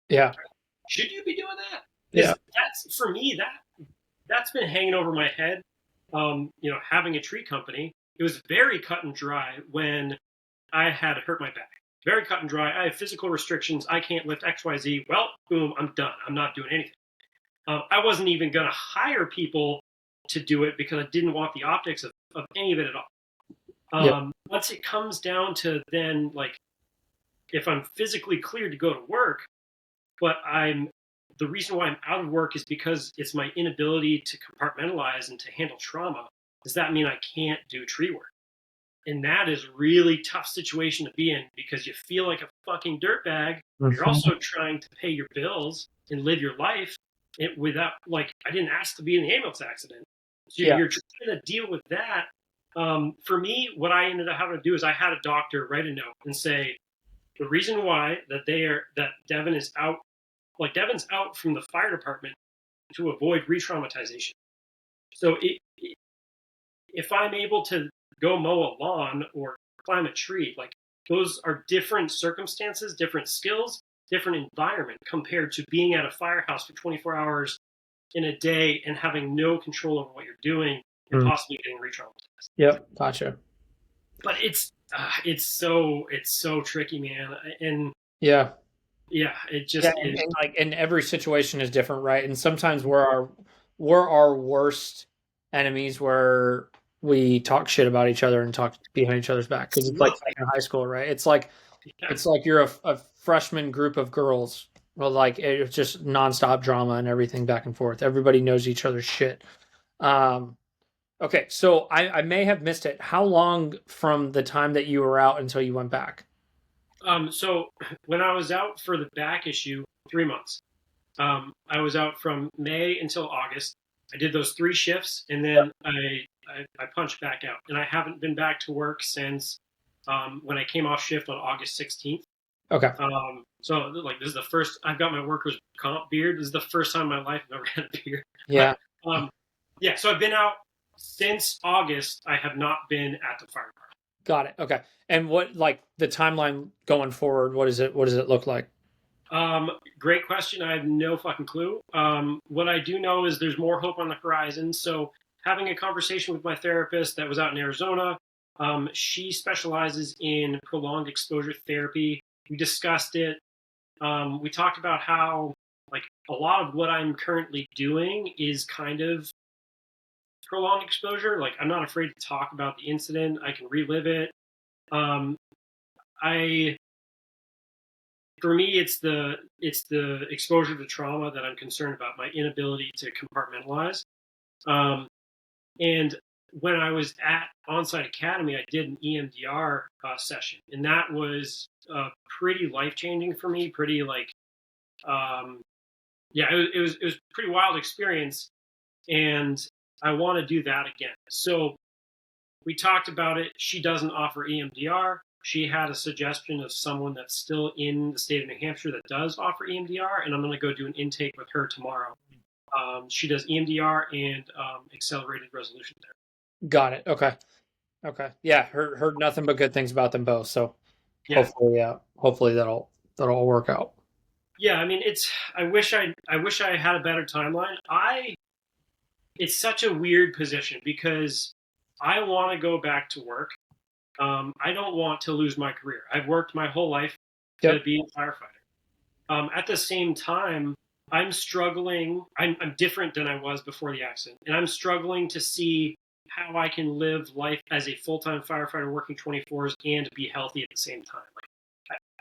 yeah, should you be doing that? Yeah. That's, for me, that's been hanging over my head. Having a tree company, it was very cut and dry when I had hurt my back. Very cut and dry. I have physical restrictions. I can't lift XYZ. Well, boom, I'm done. I'm not doing anything. I wasn't even going to hire people to do it because I didn't want the optics of any of it at all. Once it comes down to then, like, if I'm physically cleared to go to work, but the reason why I'm out of work is because it's my inability to compartmentalize and to handle trauma. Does that mean I can't do tree work? And that is a really tough situation to be in because you feel like a fucking dirtbag. You're Mhm. also trying to pay your bills and live your life without, like, I didn't ask to be in the ambulance accident. So Yeah. you're trying to deal with that. For me, what I ended up having to do is I had a doctor write a note and say, the reason why that Devon is out, like Devon's out from the fire department to avoid re-traumatization. So if I'm able to go mow a lawn or climb a tree, like those are different circumstances, different skills, different environment compared to being at a firehouse for 24 hours in a day and having no control over what you're doing and Mm. possibly getting re-traumatized. Yep. Gotcha. But it's so tricky, man. And Yeah. yeah, it Yeah, just is. and like, and every situation is different, right? And sometimes we're our worst enemies, where we talk shit about each other and talk behind each other's back, because it's like Absolutely. in high school, right? Yeah. It's like you're a freshman group of girls. Well, like it's just nonstop drama and everything back and forth. Everybody knows each other's shit. Um, okay, so I may have missed it. How long from the time that you were out until you went back? So when I was out for the back issue, 3 months. I was out from May until August. I did those 3 shifts, and then I punched back out. And I haven't been back to work since when I came off shift on August 16th. Okay. So like this is the first I've got my workers comp beard. This is the first time in my life I've ever had a beard. But Yeah. um, yeah, so I've been out since August. I have not been at the fire department. Got it. Okay. And what, like, the timeline going forward? What does it look like? Great question. I have no fucking clue. What I do know is there's more hope on the horizon. So having a conversation with my therapist that was out in Arizona, she specializes in prolonged exposure therapy. We discussed it. We talked about how like a lot of what I'm currently doing is kind of prolonged exposure. Like I'm not afraid to talk about the incident. I can relive it. Um, I for me it's the exposure to trauma that I'm concerned about, my inability to compartmentalize. um, and when I was at onsite academy I did an EMDR session, and that was pretty life changing for me, pretty like um, yeah, it was a pretty wild experience, and I want to do that again. So we talked about it. She doesn't offer EMDR. She had a suggestion of someone that's still in the state of New Hampshire that does offer EMDR, and I'm going to go do an intake with her tomorrow. She does EMDR and accelerated resolution therapy. Got it. Okay. Okay. Yeah. Heard nothing but good things about them both. So Yeah, hopefully that'll all work out. yeah. I mean, it's. I wish I had a better timeline. It's such a weird position because I want to go back to work. I don't want to lose my career. I've worked my whole life to Yep. be a firefighter. At the same time, I'm struggling. I'm different than I was before the accident, and I'm struggling to see how I can live life as a full-time firefighter working 24s and be healthy at the same time.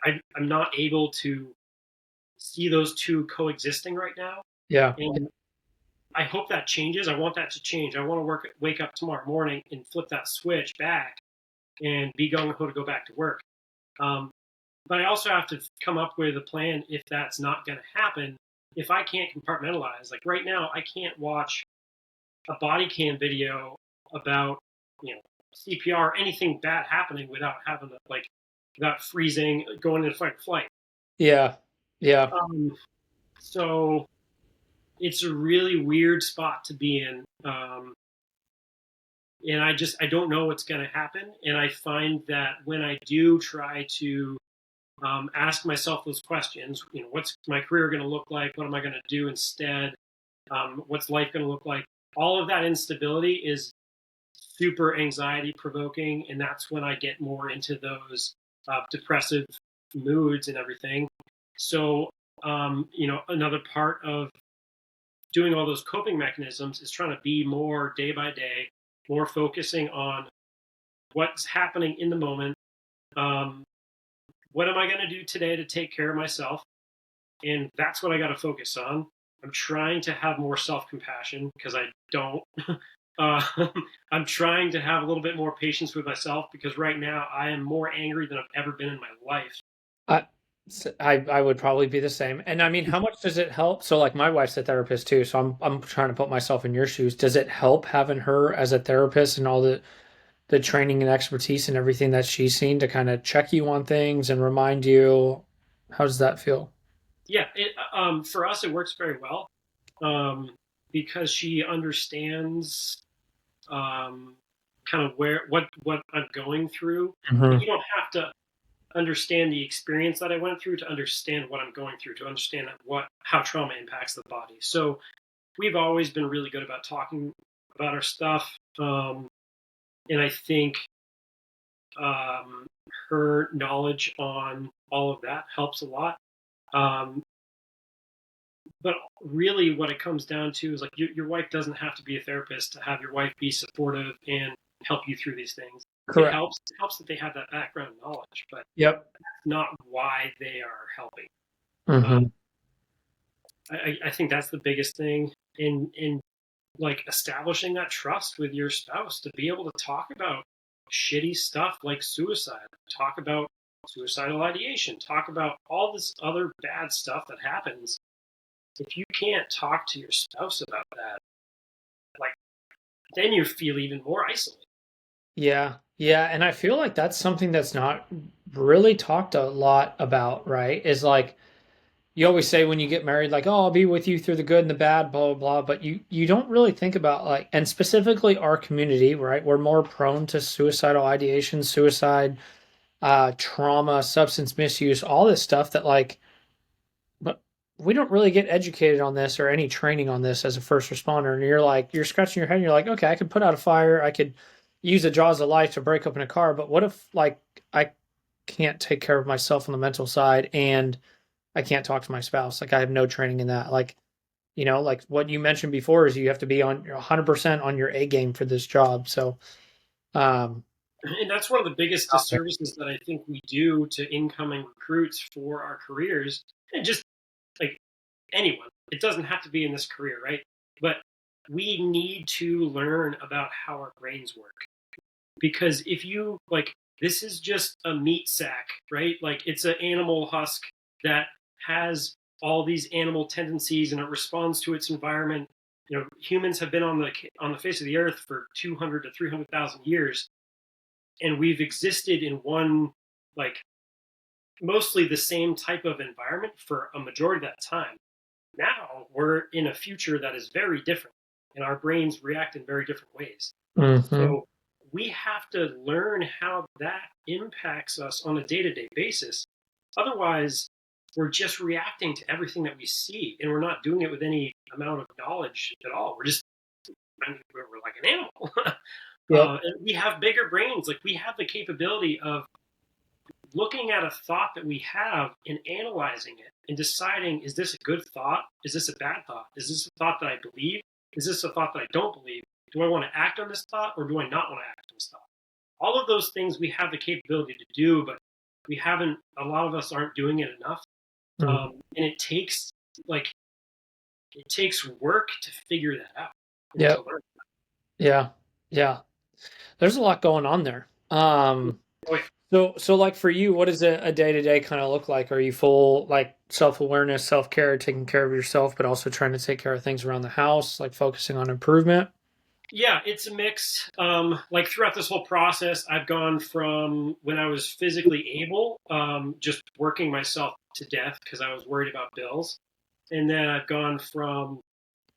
Like, I'm not able to see those two coexisting right now, Yeah. and I hope that changes. I want that to change. I want to wake up tomorrow morning and flip that switch back and be gung ho to go back to work. Um, but I also have to come up with a plan if that's not going to happen. If I can't compartmentalize, like right now, I can't watch a body cam video about you know CPR, anything bad happening without having to without freezing, going into fight or flight. Yeah. Yeah. Um, so it's a really weird spot to be in. And I don't know what's going to happen. And I find that when I do try to ask myself those questions, what's my career going to look like? What am I going to do instead? What's life going to look like? All of that instability is super anxiety provoking, and that's when I get more into those depressive moods and everything. So, another part of doing all those coping mechanisms is trying to be more day by day, more focusing on what's happening in the moment, um, what am I going to do today to take care of myself? And that's what I got to focus on. I'm trying to have more self-compassion because I don't. uh, I'm trying to have a little bit more patience with myself because right now I am more angry than I've ever been in my life. I, I would probably be the same. And I mean, how much does it help? So like my wife's a therapist too, so I'm trying to put myself in your shoes. Does it help having her as a therapist and all the training and expertise and everything that she's seen to kind of check you on things and remind you? How does that feel? Yeah, for us it works very well um, because she understands kind of where what I'm going through. Like, Hmm. you don't have to understand the experience that I went through to understand what I'm going through, to understand what how trauma impacts the body. So we've always been really good about talking about our stuff, and I think um, her knowledge on all of that helps a lot. Um, but really, what it comes down to is like your wife doesn't have to be a therapist to have your wife be supportive and help you through these things. Correct. It helps that they have that background knowledge, but Yep. that's not why they are helping. Uh, Hmm. I think that's the biggest thing in like establishing that trust with your spouse to be able to talk about shitty stuff like suicide, talk about suicidal ideation, talk about all this other bad stuff that happens. If you can't talk to your spouse about that, like then you feel even more isolated. Yeah. Yeah. And I feel like that's something that's not really talked a lot about, right? Is like you always say when you get married, like, oh, I'll be with you through the good and the bad, blah, blah, blah. But you don't really think about like, and specifically our community, right? We're more prone to suicidal ideation, suicide, trauma, substance misuse, all this stuff that like, but we don't really get educated on this or any training on this as a first responder. And you're like, you're scratching your head and you're like, okay, I could put out a fire. I could use the jaws of life to break open a car. But what if like I can't take care of myself on the mental side and I can't talk to my spouse? Like I have no training in that. Like, like what you mentioned before is you have to be on 100% on your A game for this job. So, um, And that's one of the biggest disservices that I think we do to incoming recruits for our careers, and just like anyone. It doesn't have to be in this career, right? But we need to learn about how our brains work. Because if you like, this is just a meat sack, right? Like it's an animal husk that has all these animal tendencies and it responds to its environment. Humans have been on the face of the earth for 200 to 300,000 years, and we've existed in one, like, mostly the same type of environment for a majority of that time. Now we're in a future that is very different, and our brains react in very different ways. mhm. So we have to learn how that impacts us on a day-to-day basis. Otherwise, we're just reacting to everything that we see, and we're not doing it with any amount of knowledge at all. We're like an animal. Yep. And we have bigger brains. Like we have the capability of looking at a thought that we have and analyzing it and deciding, is this a good thought? Is this a bad thought? Is this a thought that I believe? Is this a thought that I don't believe? Do I want to act on this thought or do I not want to act on this thought? All of those things we have the capability to do, but we haven't, a lot of us aren't doing it enough. Mm. And like, it takes work to figure that out and to Yep. learn. Yeah. Yeah. There's a lot going on there. Oh, yeah. So like for you, what does a day to day kind of look like? Are you full like self awareness, self care, taking care of yourself, but also trying to take care of things around the house, like focusing on improvement? Yeah, it's a mix. Like throughout this whole process, I've gone from when I was physically able, just working myself to death because I was worried about bills. And then I've gone from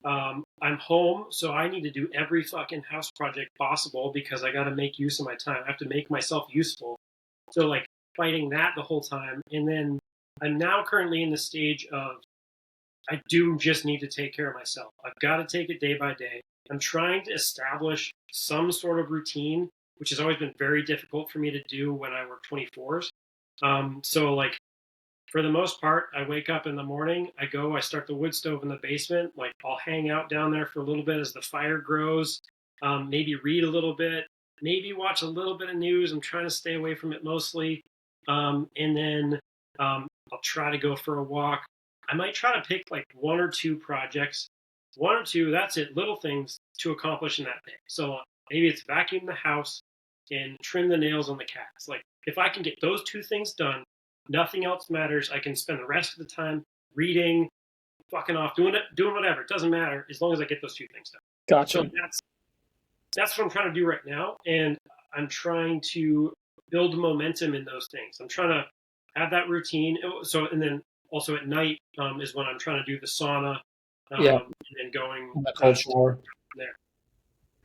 I'm home, so I need to do every fucking house project possible because I got to make use of my time. I have to make myself useful. So, like, fighting that the whole time. And then I'm now currently in the stage of I do just need to take care of myself. I've got to take it day by day. I'm trying to establish some sort of routine, which has always been very difficult for me to do when I work 24s. So, like, for the most part, I wake up in the morning, I start the wood stove in the basement. Like, I'll hang out down there for a little bit as the fire grows, maybe read a little bit, maybe watch a little bit of news. I'm trying to stay away from it mostly. And then I'll try to go for a walk. I might try to pick like one or two projects, one or two. That's it, little things to accomplish in that day. So maybe it's vacuum the house and trim the nails on the cats. Like if I can get those two things done, nothing else matters. I can spend the rest of the time reading, fucking off, doing whatever. It doesn't matter as long as I get those two things done. So Gotcha. that's what I'm trying to do right now, and I'm trying to build momentum in those things. I'm trying to have that routine. So and then also at night is when I'm trying to do the sauna, Yeah. and then going And the cold from shower. there.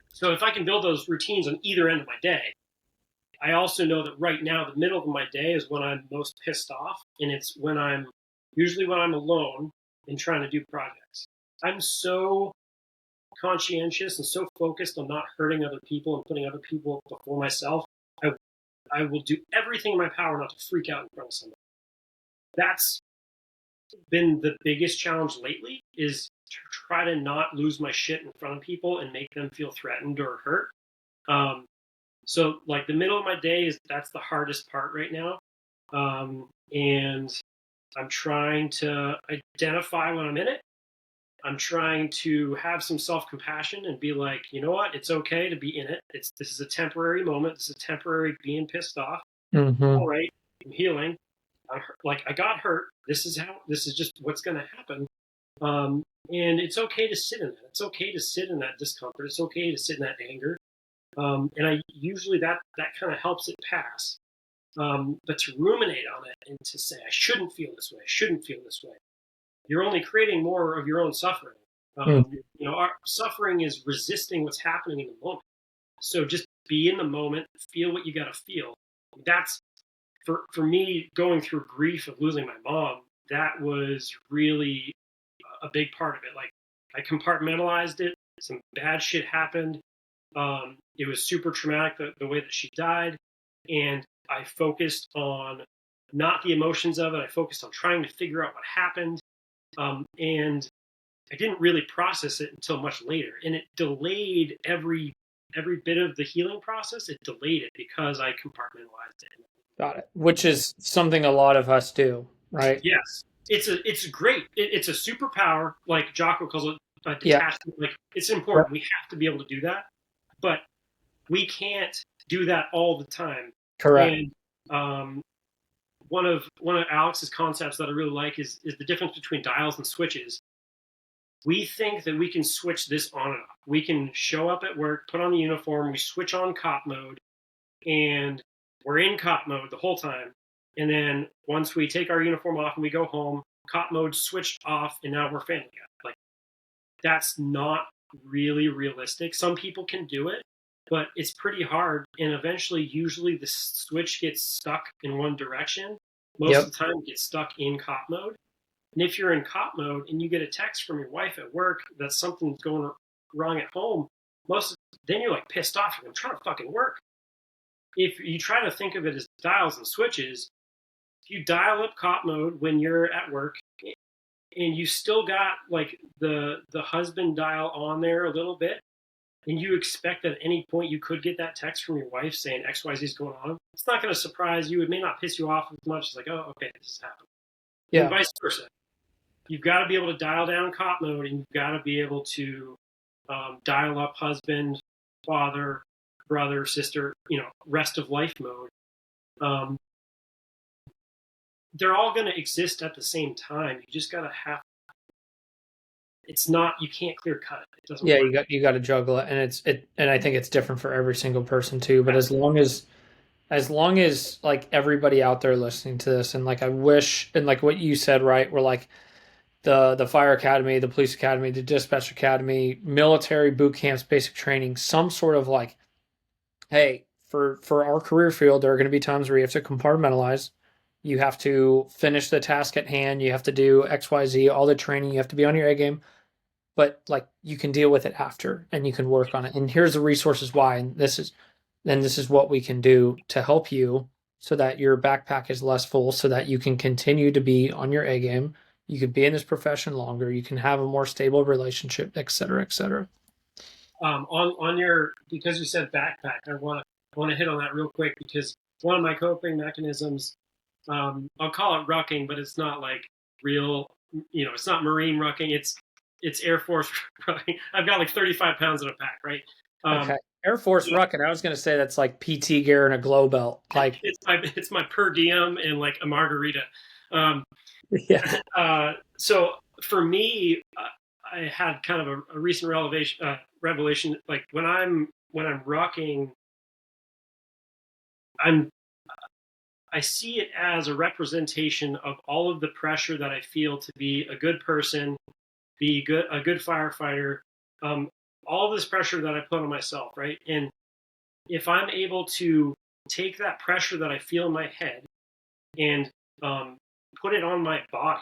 So if I can build those routines on either end of my day, I also know that right now the middle of my day is when I'm most pissed off, and it's usually when I'm alone and trying to do projects. I'm so conscientious and so focused on not hurting other people and putting other people before myself. I, I will do everything in my power not to freak out in front of somebody. That's been the biggest challenge lately, is to try to not lose my shit in front of people and make them feel threatened or hurt. Um, so like the middle of my day that's the hardest part right now. And I'm trying to identify when I'm in it. I'm trying to have some self-compassion and be like, you know what? It's okay to be in it. This is a temporary moment. This is a temporary being pissed off. Mm-hmm. All right, I'm healing. I got hurt. This is just what's going to happen. And it's okay to sit in that. It's okay to sit in that discomfort. It's okay to sit in that anger. And I usually that kind of helps it pass. But to ruminate on it and to say, I shouldn't feel this way. I shouldn't feel this way. You're only creating more of your own suffering. Mm-hmm. Our suffering is resisting what's happening in the moment. So just be in the moment, feel what you got to feel. That's for me going through grief of losing my mom. That was really a big part of it. Like I compartmentalized it. Some bad shit happened. It was super traumatic the way that she died, and I focused on not the emotions of it. I focused on trying to figure out what happened, and I didn't really process it until much later, and it delayed every bit of the healing process. It delayed it because I compartmentalized it. Got it. Which is something a lot of us do, right? Yes, it's great. It's a superpower, like Jocko calls it, Yeah. detachment. Like it's Yep. important. We have to be able to do that, but we can't do that all the time. Correct. And one of Alex's concepts that I really like is the difference between dials and switches. We think that we can switch this on and off. We can show up at work, put on the uniform, we switch on cop mode, and we're in cop mode the whole time. And then once we take our uniform off and we go home, cop mode switched off, and now we're family guy. Like that's not really realistic. Some people can do it, but it's pretty hard. And eventually, usually the switch gets stuck in one direction. Most Yep. of the time, it gets stuck in cop mode. And if you're in cop mode and you get a text from your wife at work that something's going wrong at home, then you're like pissed off. I'm trying to fucking work. If you try to think of it as dials and switches, if you dial up cop mode when you're at work and you still got like the husband dial on there a little bit, and you expect that at any point you could get that text from your wife saying XYZ is going on, it's not going to surprise you. It may not piss you off as much. It's like, oh, okay, this is happening. And Yeah. vice versa. You've got to be able to dial down cop mode, and you've got to be able to dial up husband, father, brother, sister, rest of life mode. Um, they're all going to exist at the same time. You just got to have. It's not. You can't clear cut it. It doesn't Yeah, work. you got to juggle it, and and I think it's different for every single person too. But as long as like everybody out there listening to this, and like I wish, and like what you said, right? We're like the fire academy, the police academy, the dispatch academy, military boot camps, basic training, some sort of like, hey, for our career field, there are going to be times where you have to compartmentalize. You have to finish the task at hand. You have to do XYZ, all the training. You have to be on your A game, but like you can deal with it after and you can work on it. And here's the resources why. And this is what we can do to help you so that your backpack is less full, so that you can continue to be on your A game. You can be in this profession longer. You can have a more stable relationship, et cetera, et cetera. On your, because you said backpack, I want to hit on that real quick, because one of my coping mechanisms I'll call it rucking, but it's not like real. It's not Marine rucking. It's Air Force rucking. I've got like 35 pounds in a pack, right? Um, Okay. Air Force rucking. I was going to say that's like PT gear and a glow belt. Like, it's my per diem and like a margarita. Um, yeah. so for me, I had kind of a recent revelation. Like when I'm rocking, I'm I see it as a representation of all of the pressure that I feel to be a good person, be a good firefighter, um, all this pressure that I put on myself, right? And if I'm able to take that pressure that I feel in my head and um, put it on my body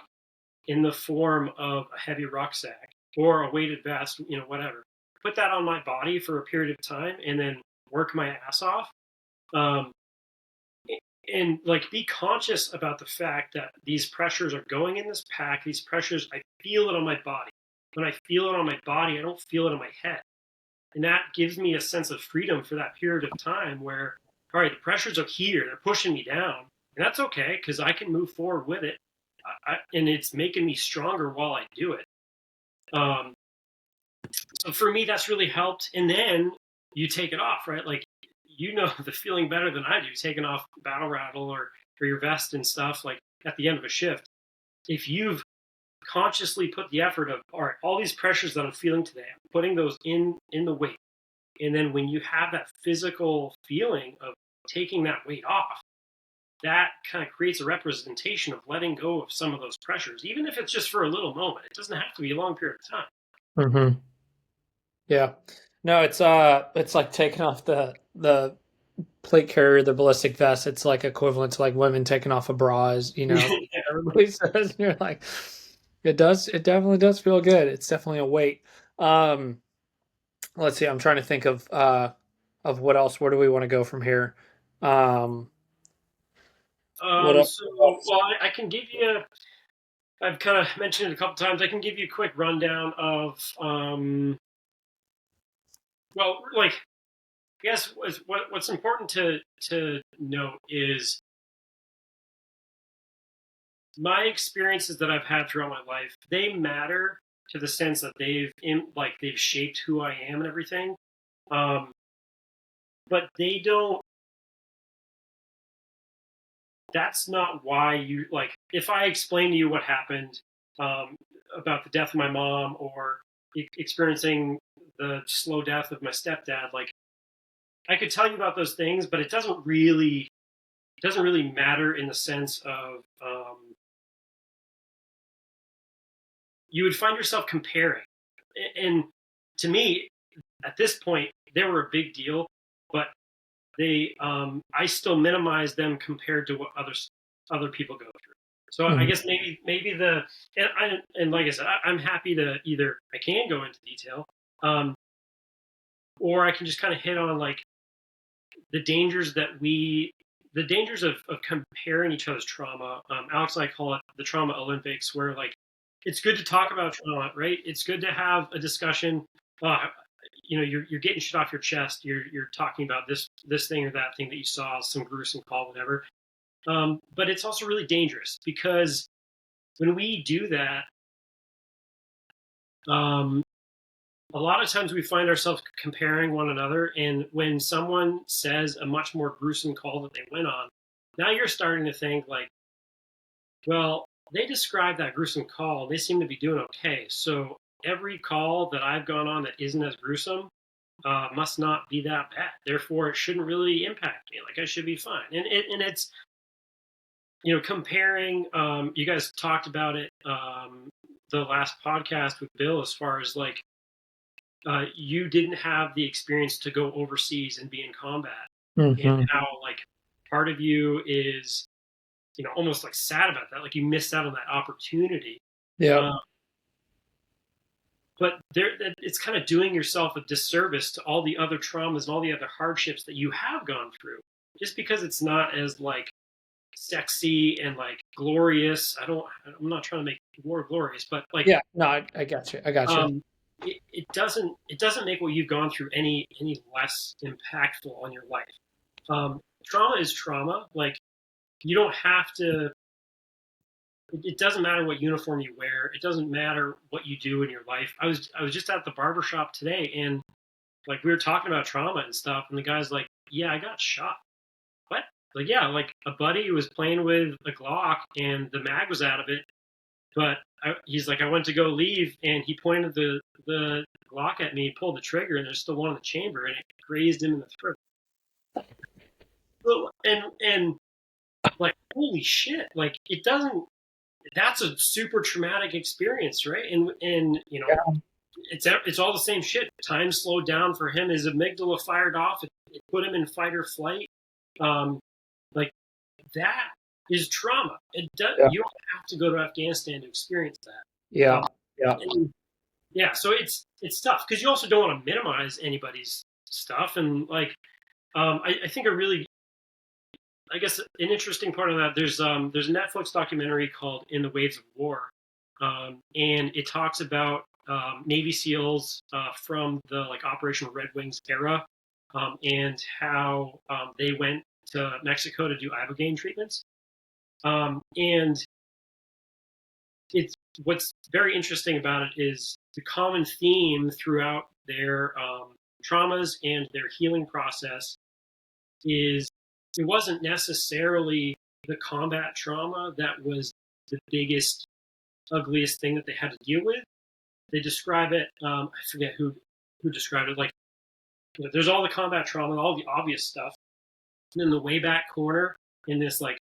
in the form of a heavy rucksack or a weighted vest, whatever, put that on my body for a period of time and then work my ass off. Um, and like be conscious about the fact that these pressures are going in this pack. These pressures, I feel it on my body. When I feel it on my body, I don't feel it in my head. And that gives me a sense of freedom for that period of time where, all right, the pressures are here, they're pushing me down. And that's okay because I can move forward with it. And it's making me stronger while I do it. Um, so for me, that's really helped. And then you take it off, right? Like, the feeling better than I do, taking off battle rattle or your vest and stuff like at the end of a shift. If you've consciously put the effort of, all right, all these pressures that I'm feeling today, I'm putting those in the weight. And then when you have that physical feeling of taking that weight off, that kind of creates a representation of letting go of some of those pressures, even if it's just for a little moment. It doesn't have to be a long period of time. Hmm. Yeah. No, it's like taking off the plate carrier, the ballistic vest. It's like equivalent to like women taking off a bra, as Yeah. everybody says. And you're like, it definitely does feel good. It's definitely a weight. Um, let's see, I'm trying to think of what else. Where do we want to go from here? Um, what else? Well, I can give you. I've kind of mentioned it a couple times. I can give you a quick rundown of, like, I guess what's important to note is my experiences that I've had throughout my life. They matter to the sense that they've shaped who I am and everything. Um, but they don't. That's not why you like. If I explain to you what happened um, about the death of my mom or experiencing the slow death of my stepdad, like I could tell you about those things, but it doesn't really matter in the sense of you would find yourself comparing. And to me, at this point, they were a big deal, but I still minimize them compared to what other people go through. So I Mhm. guess maybe and like I said, I'm happy to either I can go into detail, um, or I can just kind of hit on like the dangers the dangers of comparing each other's trauma. Alex and I call it the trauma Olympics, where like it's good to talk about trauma, right? It's good to have a discussion. You're getting shit off your chest. You're talking about this thing or that thing that you saw, some gruesome call, whatever. But it's also really dangerous because when we do that, um, a lot of times we find ourselves comparing one another. And when someone says a much more gruesome call that they went on, now you're starting to think like, well, they described that gruesome call. They seem to be doing okay. So every call that I've gone on that isn't as gruesome must not be that bad. Therefore, it shouldn't really impact me. Like I should be fine. And it's comparing. You guys talked about it the last podcast with Bill as far as like you didn't have the experience to go overseas and be in combat, and Mhm. how like part of you is almost like sad about that, like you missed out on that opportunity. Yep. Uh, but it's kind of doing yourself a disservice to all the other traumas and all the other hardships that you have gone through, just because it's not as like sexy and like glorious. I'm not trying to make war glorious, but like Yeah. No, I got you. I got you. um, it doesn't make what you've gone through any less impactful on your life. Trauma is trauma. Like you don't have to. It doesn't matter what uniform you wear. It doesn't matter what you do in your life. I was just at the barber shop today, and like we were talking about trauma and stuff, and the guy's like, "Yeah, I got shot." What? Like, yeah, like a buddy was playing with a Glock, and the mag was out of it. But he's like, I went to go leave, and he pointed the Glock at me, pulled the trigger, and there's still one in the chamber, and it grazed him in the throat. And like, holy shit! Like, it doesn't. That's a super traumatic experience, right? And you know, Yeah. it's all the same shit. Time slowed down for him. His amygdala fired off. It put him in fight or flight. Like that is trauma. It does. Yeah. You don't have to go to Afghanistan to experience that. Yeah. Yeah. And yeah, so it's tough because you also don't want to minimize anybody's stuff. And like, I think a really, I guess, an interesting part of that, there's a Netflix documentary called "In the Waves of War," and it talks about Navy SEALs from the like Operation Red Wings era, and how they went to Mexico to do ibogaine treatments. And it's what's very interesting about it is the common theme throughout their traumas and their healing process is it wasn't necessarily the combat trauma that was the biggest, ugliest thing that they had to deal with. They describe it. I forget who described it. Like, you know, there's all the combat trauma, all the obvious stuff, and in the way back corner, in this like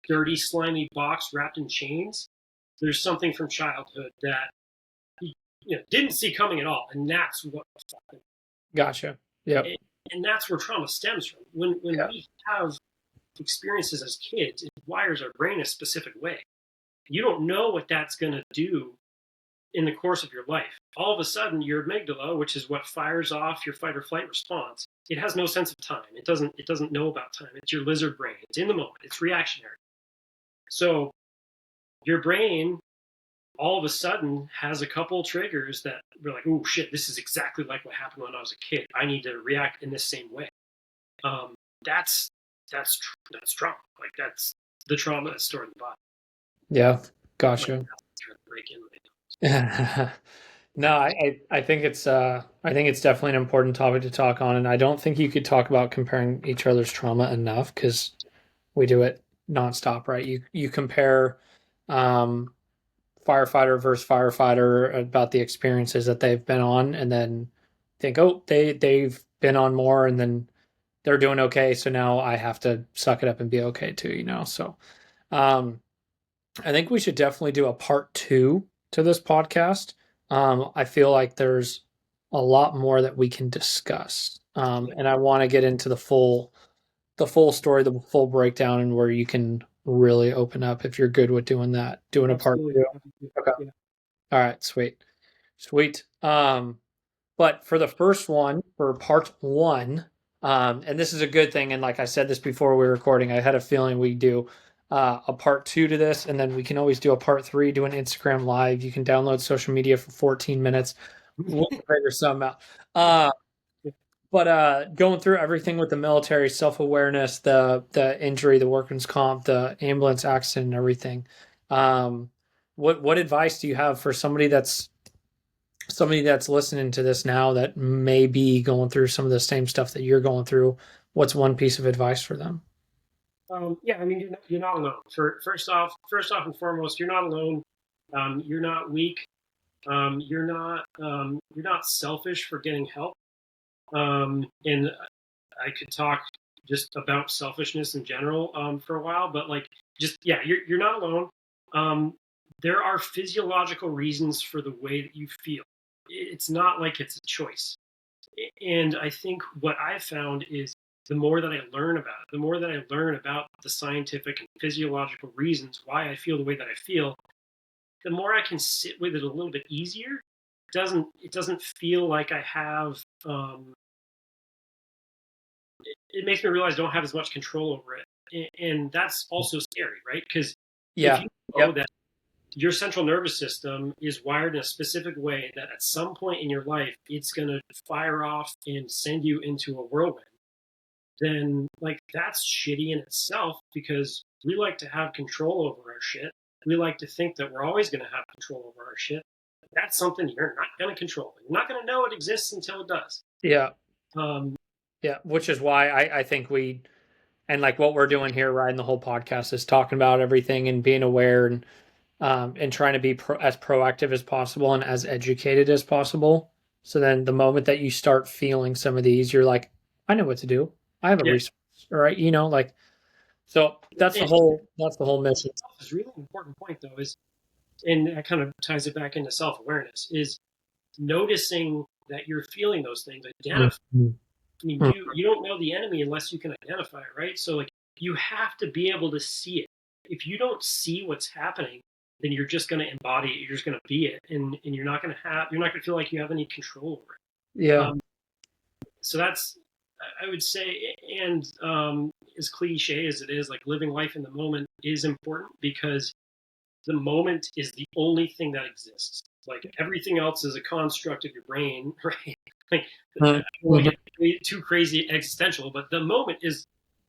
dirty, slimy box wrapped in chains, there's something from childhood that he didn't see coming at all, and that's what fucking. Gotcha. Yep. And that's where trauma stems from. When Yeah. we have experiences as kids, it wires our brain a specific way. You don't know what that's going to do in the course of your life. All of a sudden, your amygdala, which is what fires off your fight or flight response, it has no sense of time. It doesn't know about time. It's your lizard brain. It's in the moment. It's reactionary. So your brain all of a sudden has a couple triggers that we're like, oh shit, this is exactly like what happened when I was a kid. I need to react in this same way. That's trauma. Like that's the trauma that's stored in the body. Yeah. Like, Gotcha. trying to break in right No, I think it's definitely an important topic to talk on, and I don't think you could talk about comparing each other's trauma enough because we do it nonstop, right? You compare um, firefighter versus firefighter about the experiences that they've been on, and then think, oh, they've been on more, and then they're doing okay, so now I have to suck it up and be okay too, you know? So um, I think we should definitely do a part two to this podcast. I feel like there's a lot more that we can discuss. now. And I want to get into the full story, the full breakdown, and where you can really open up if you're good with doing that, doing a part Absolutely. two. Okay. Yeah. All right, sweet. Sweet. But for the first one, for part one, and this is a good thing, and like I said this before we were recording, I had a feeling we'd do a part two to this, and then we can always do a part three, do an Instagram live. You can download social media for 14 minutes. We'll figure something out. Uh, but going through everything with the military, self-awareness, the injury, the workman's comp, the ambulance accident, and everything. Um, what advice do you have for somebody that's listening to this now that may be going through some of the same stuff that you're going through? What's one piece of advice for them? Yeah, I mean, you're not alone. First off and foremost, you're not alone. You're not weak. You're not selfish for getting help. And I could talk just about selfishness in general for a while, but like, just yeah, you're not alone. Um, there are physiological reasons for the way that you feel. It's not like it's a choice. And I think what I found is the more that I learn about it, the more that I learn about the scientific and physiological reasons why I feel the way that I feel, the more I can sit with it a little bit easier. It doesn't feel like I have. It makes me realize I don't have as much control over it, and that's also scary, right? Because if Yeah. you know Yep. that your central nervous system is wired in a specific way that at some point in your life it's going to fire off and send you into a whirlwind, then like that's shitty in itself because we like to have control over our shit. We like to think that we're always going to have control over our shit. That's something you're not going to control. You're not going to know it exists until it does. Yeah. Um, Yeah. Which is why I think and like what we're doing here, right, in the whole podcast is talking about everything and being aware and trying to be as proactive as possible and as educated as possible. So then the moment that you start feeling some of these, you're like, I know what to do. I have a yeah, resource, right? Like, so and that's the whole mission. is really important point though is, and that kind of ties it back into self awareness is noticing that you're feeling those things. Identify. Mhm. I mean, you don't know the enemy unless you can identify it, right? So like you have to be able to see it. If you don't see what's happening, then you're just going to embody it. You're just going to be it, and you're not going to feel like you have any control over it. Yeah. So that's, I would say, and as cliche as it is, like living life in the moment is important because the moment is the only thing that exists. Like everything else is a construct of your brain, right? Like I don't want Mhm. to get too crazy existential, but the moment is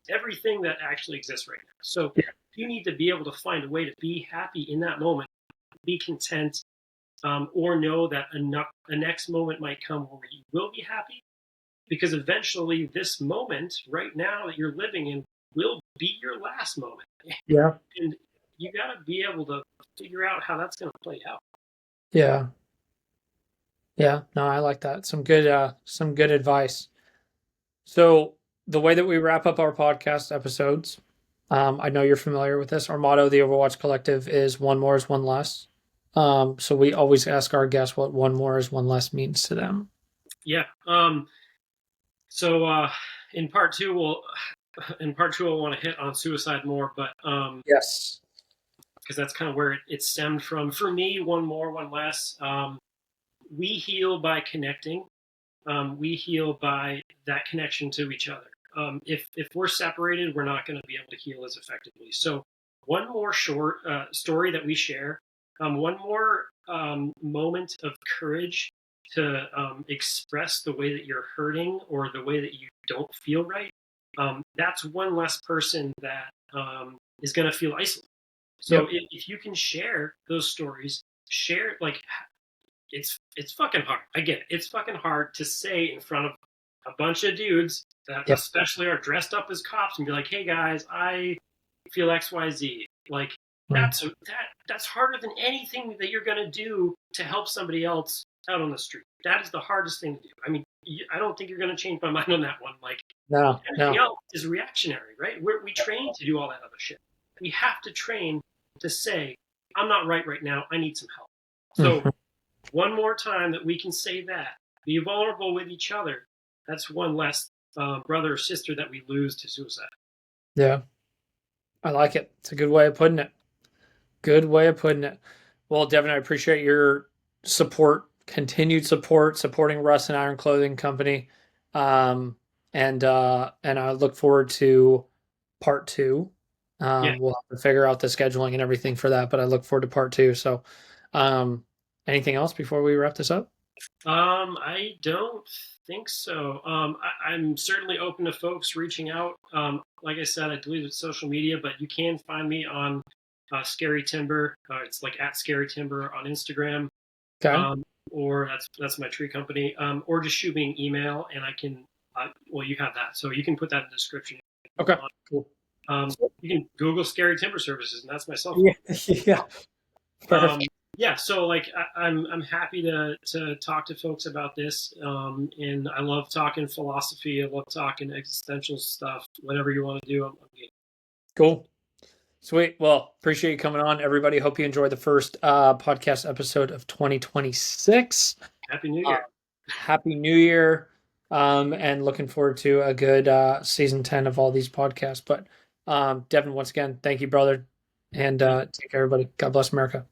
everything that actually exists right now. So Yeah. you need to be able to find a way to be happy in that moment, be content, or know that a next moment might come where you will be happy, because eventually this moment right now that you're living in will be your last moment. Yeah. And you got to be able to figure out how that's going to play out. Yeah. Yeah. No, I like that. Some good advice. So the way that we wrap up our podcast episodes, I know you're familiar with this. Our motto, the Overwatch Collective, is one more is one less. So we always ask our guests what one more is one less means to them. Yeah. So in part two, in part two, I want to hit on suicide more, but Yes. because that's kind of where it stemmed from. For me, one more, one less. We heal by connecting. We heal by that connection to each other. If we're separated, we're not going to be able to heal as effectively. So, one more short story that we share, one more moment of courage to express the way that you're hurting or the way that you don't feel right. That's one less person that is going to feel isolated. So, Yep. if you can share those stories, share like it's fucking hard. I get it. It's fucking hard to say in front of a bunch of dudes that Yep. especially are dressed up as cops and be like, "Hey guys, I feel XYZ." Like Mm. that's harder than anything that you're gonna do to help somebody else out on the street. That is the hardest thing to do. I mean, I don't think you're gonna change my mind on that one. Like No, everything no. else is reactionary, right? We train to do all that other shit. We have to train to say, "I'm not right now. I need some help." So Mhm. one more time that we can say that, be vulnerable with each other, that's one less brother or sister that we lose to suicide. Yeah, I like it. It's a good way of putting it. Good way of putting it. Well, Devin, I appreciate your support, continued support, supporting Russ and Iron Clothing Company. Um, and I look forward to part two. Yeah. We'll have to figure out the scheduling and everything for that, but I look forward to part two. So, um, anything else before we wrap this up? I don't think so. I'm certainly open to folks reaching out. Like I said, I believe it's social media, but you can find me on Scary Timber. It's like at Scary Timber on Instagram, Okay. um, or that's my tree company. Or just shoot me an email, and I can. Well, you have that, so you can put that in the description. Okay. Cool. You can Google Scary Timber Services, and that's my cell Yeah. Yeah. phone. Um, Perfect. yeah, so like I'm happy to talk to folks about this, and I love talking philosophy. I love talking existential stuff. Whatever you want to do, I'm game. Cool. Sweet. Well, appreciate you coming on, everybody. Hope you enjoyed the first podcast episode of 2026. Happy New Uh, Year. Happy New Year. And looking forward to a good season 10 of all these podcasts. But Devin, once again, thank you, brother. And take care, everybody. God bless America.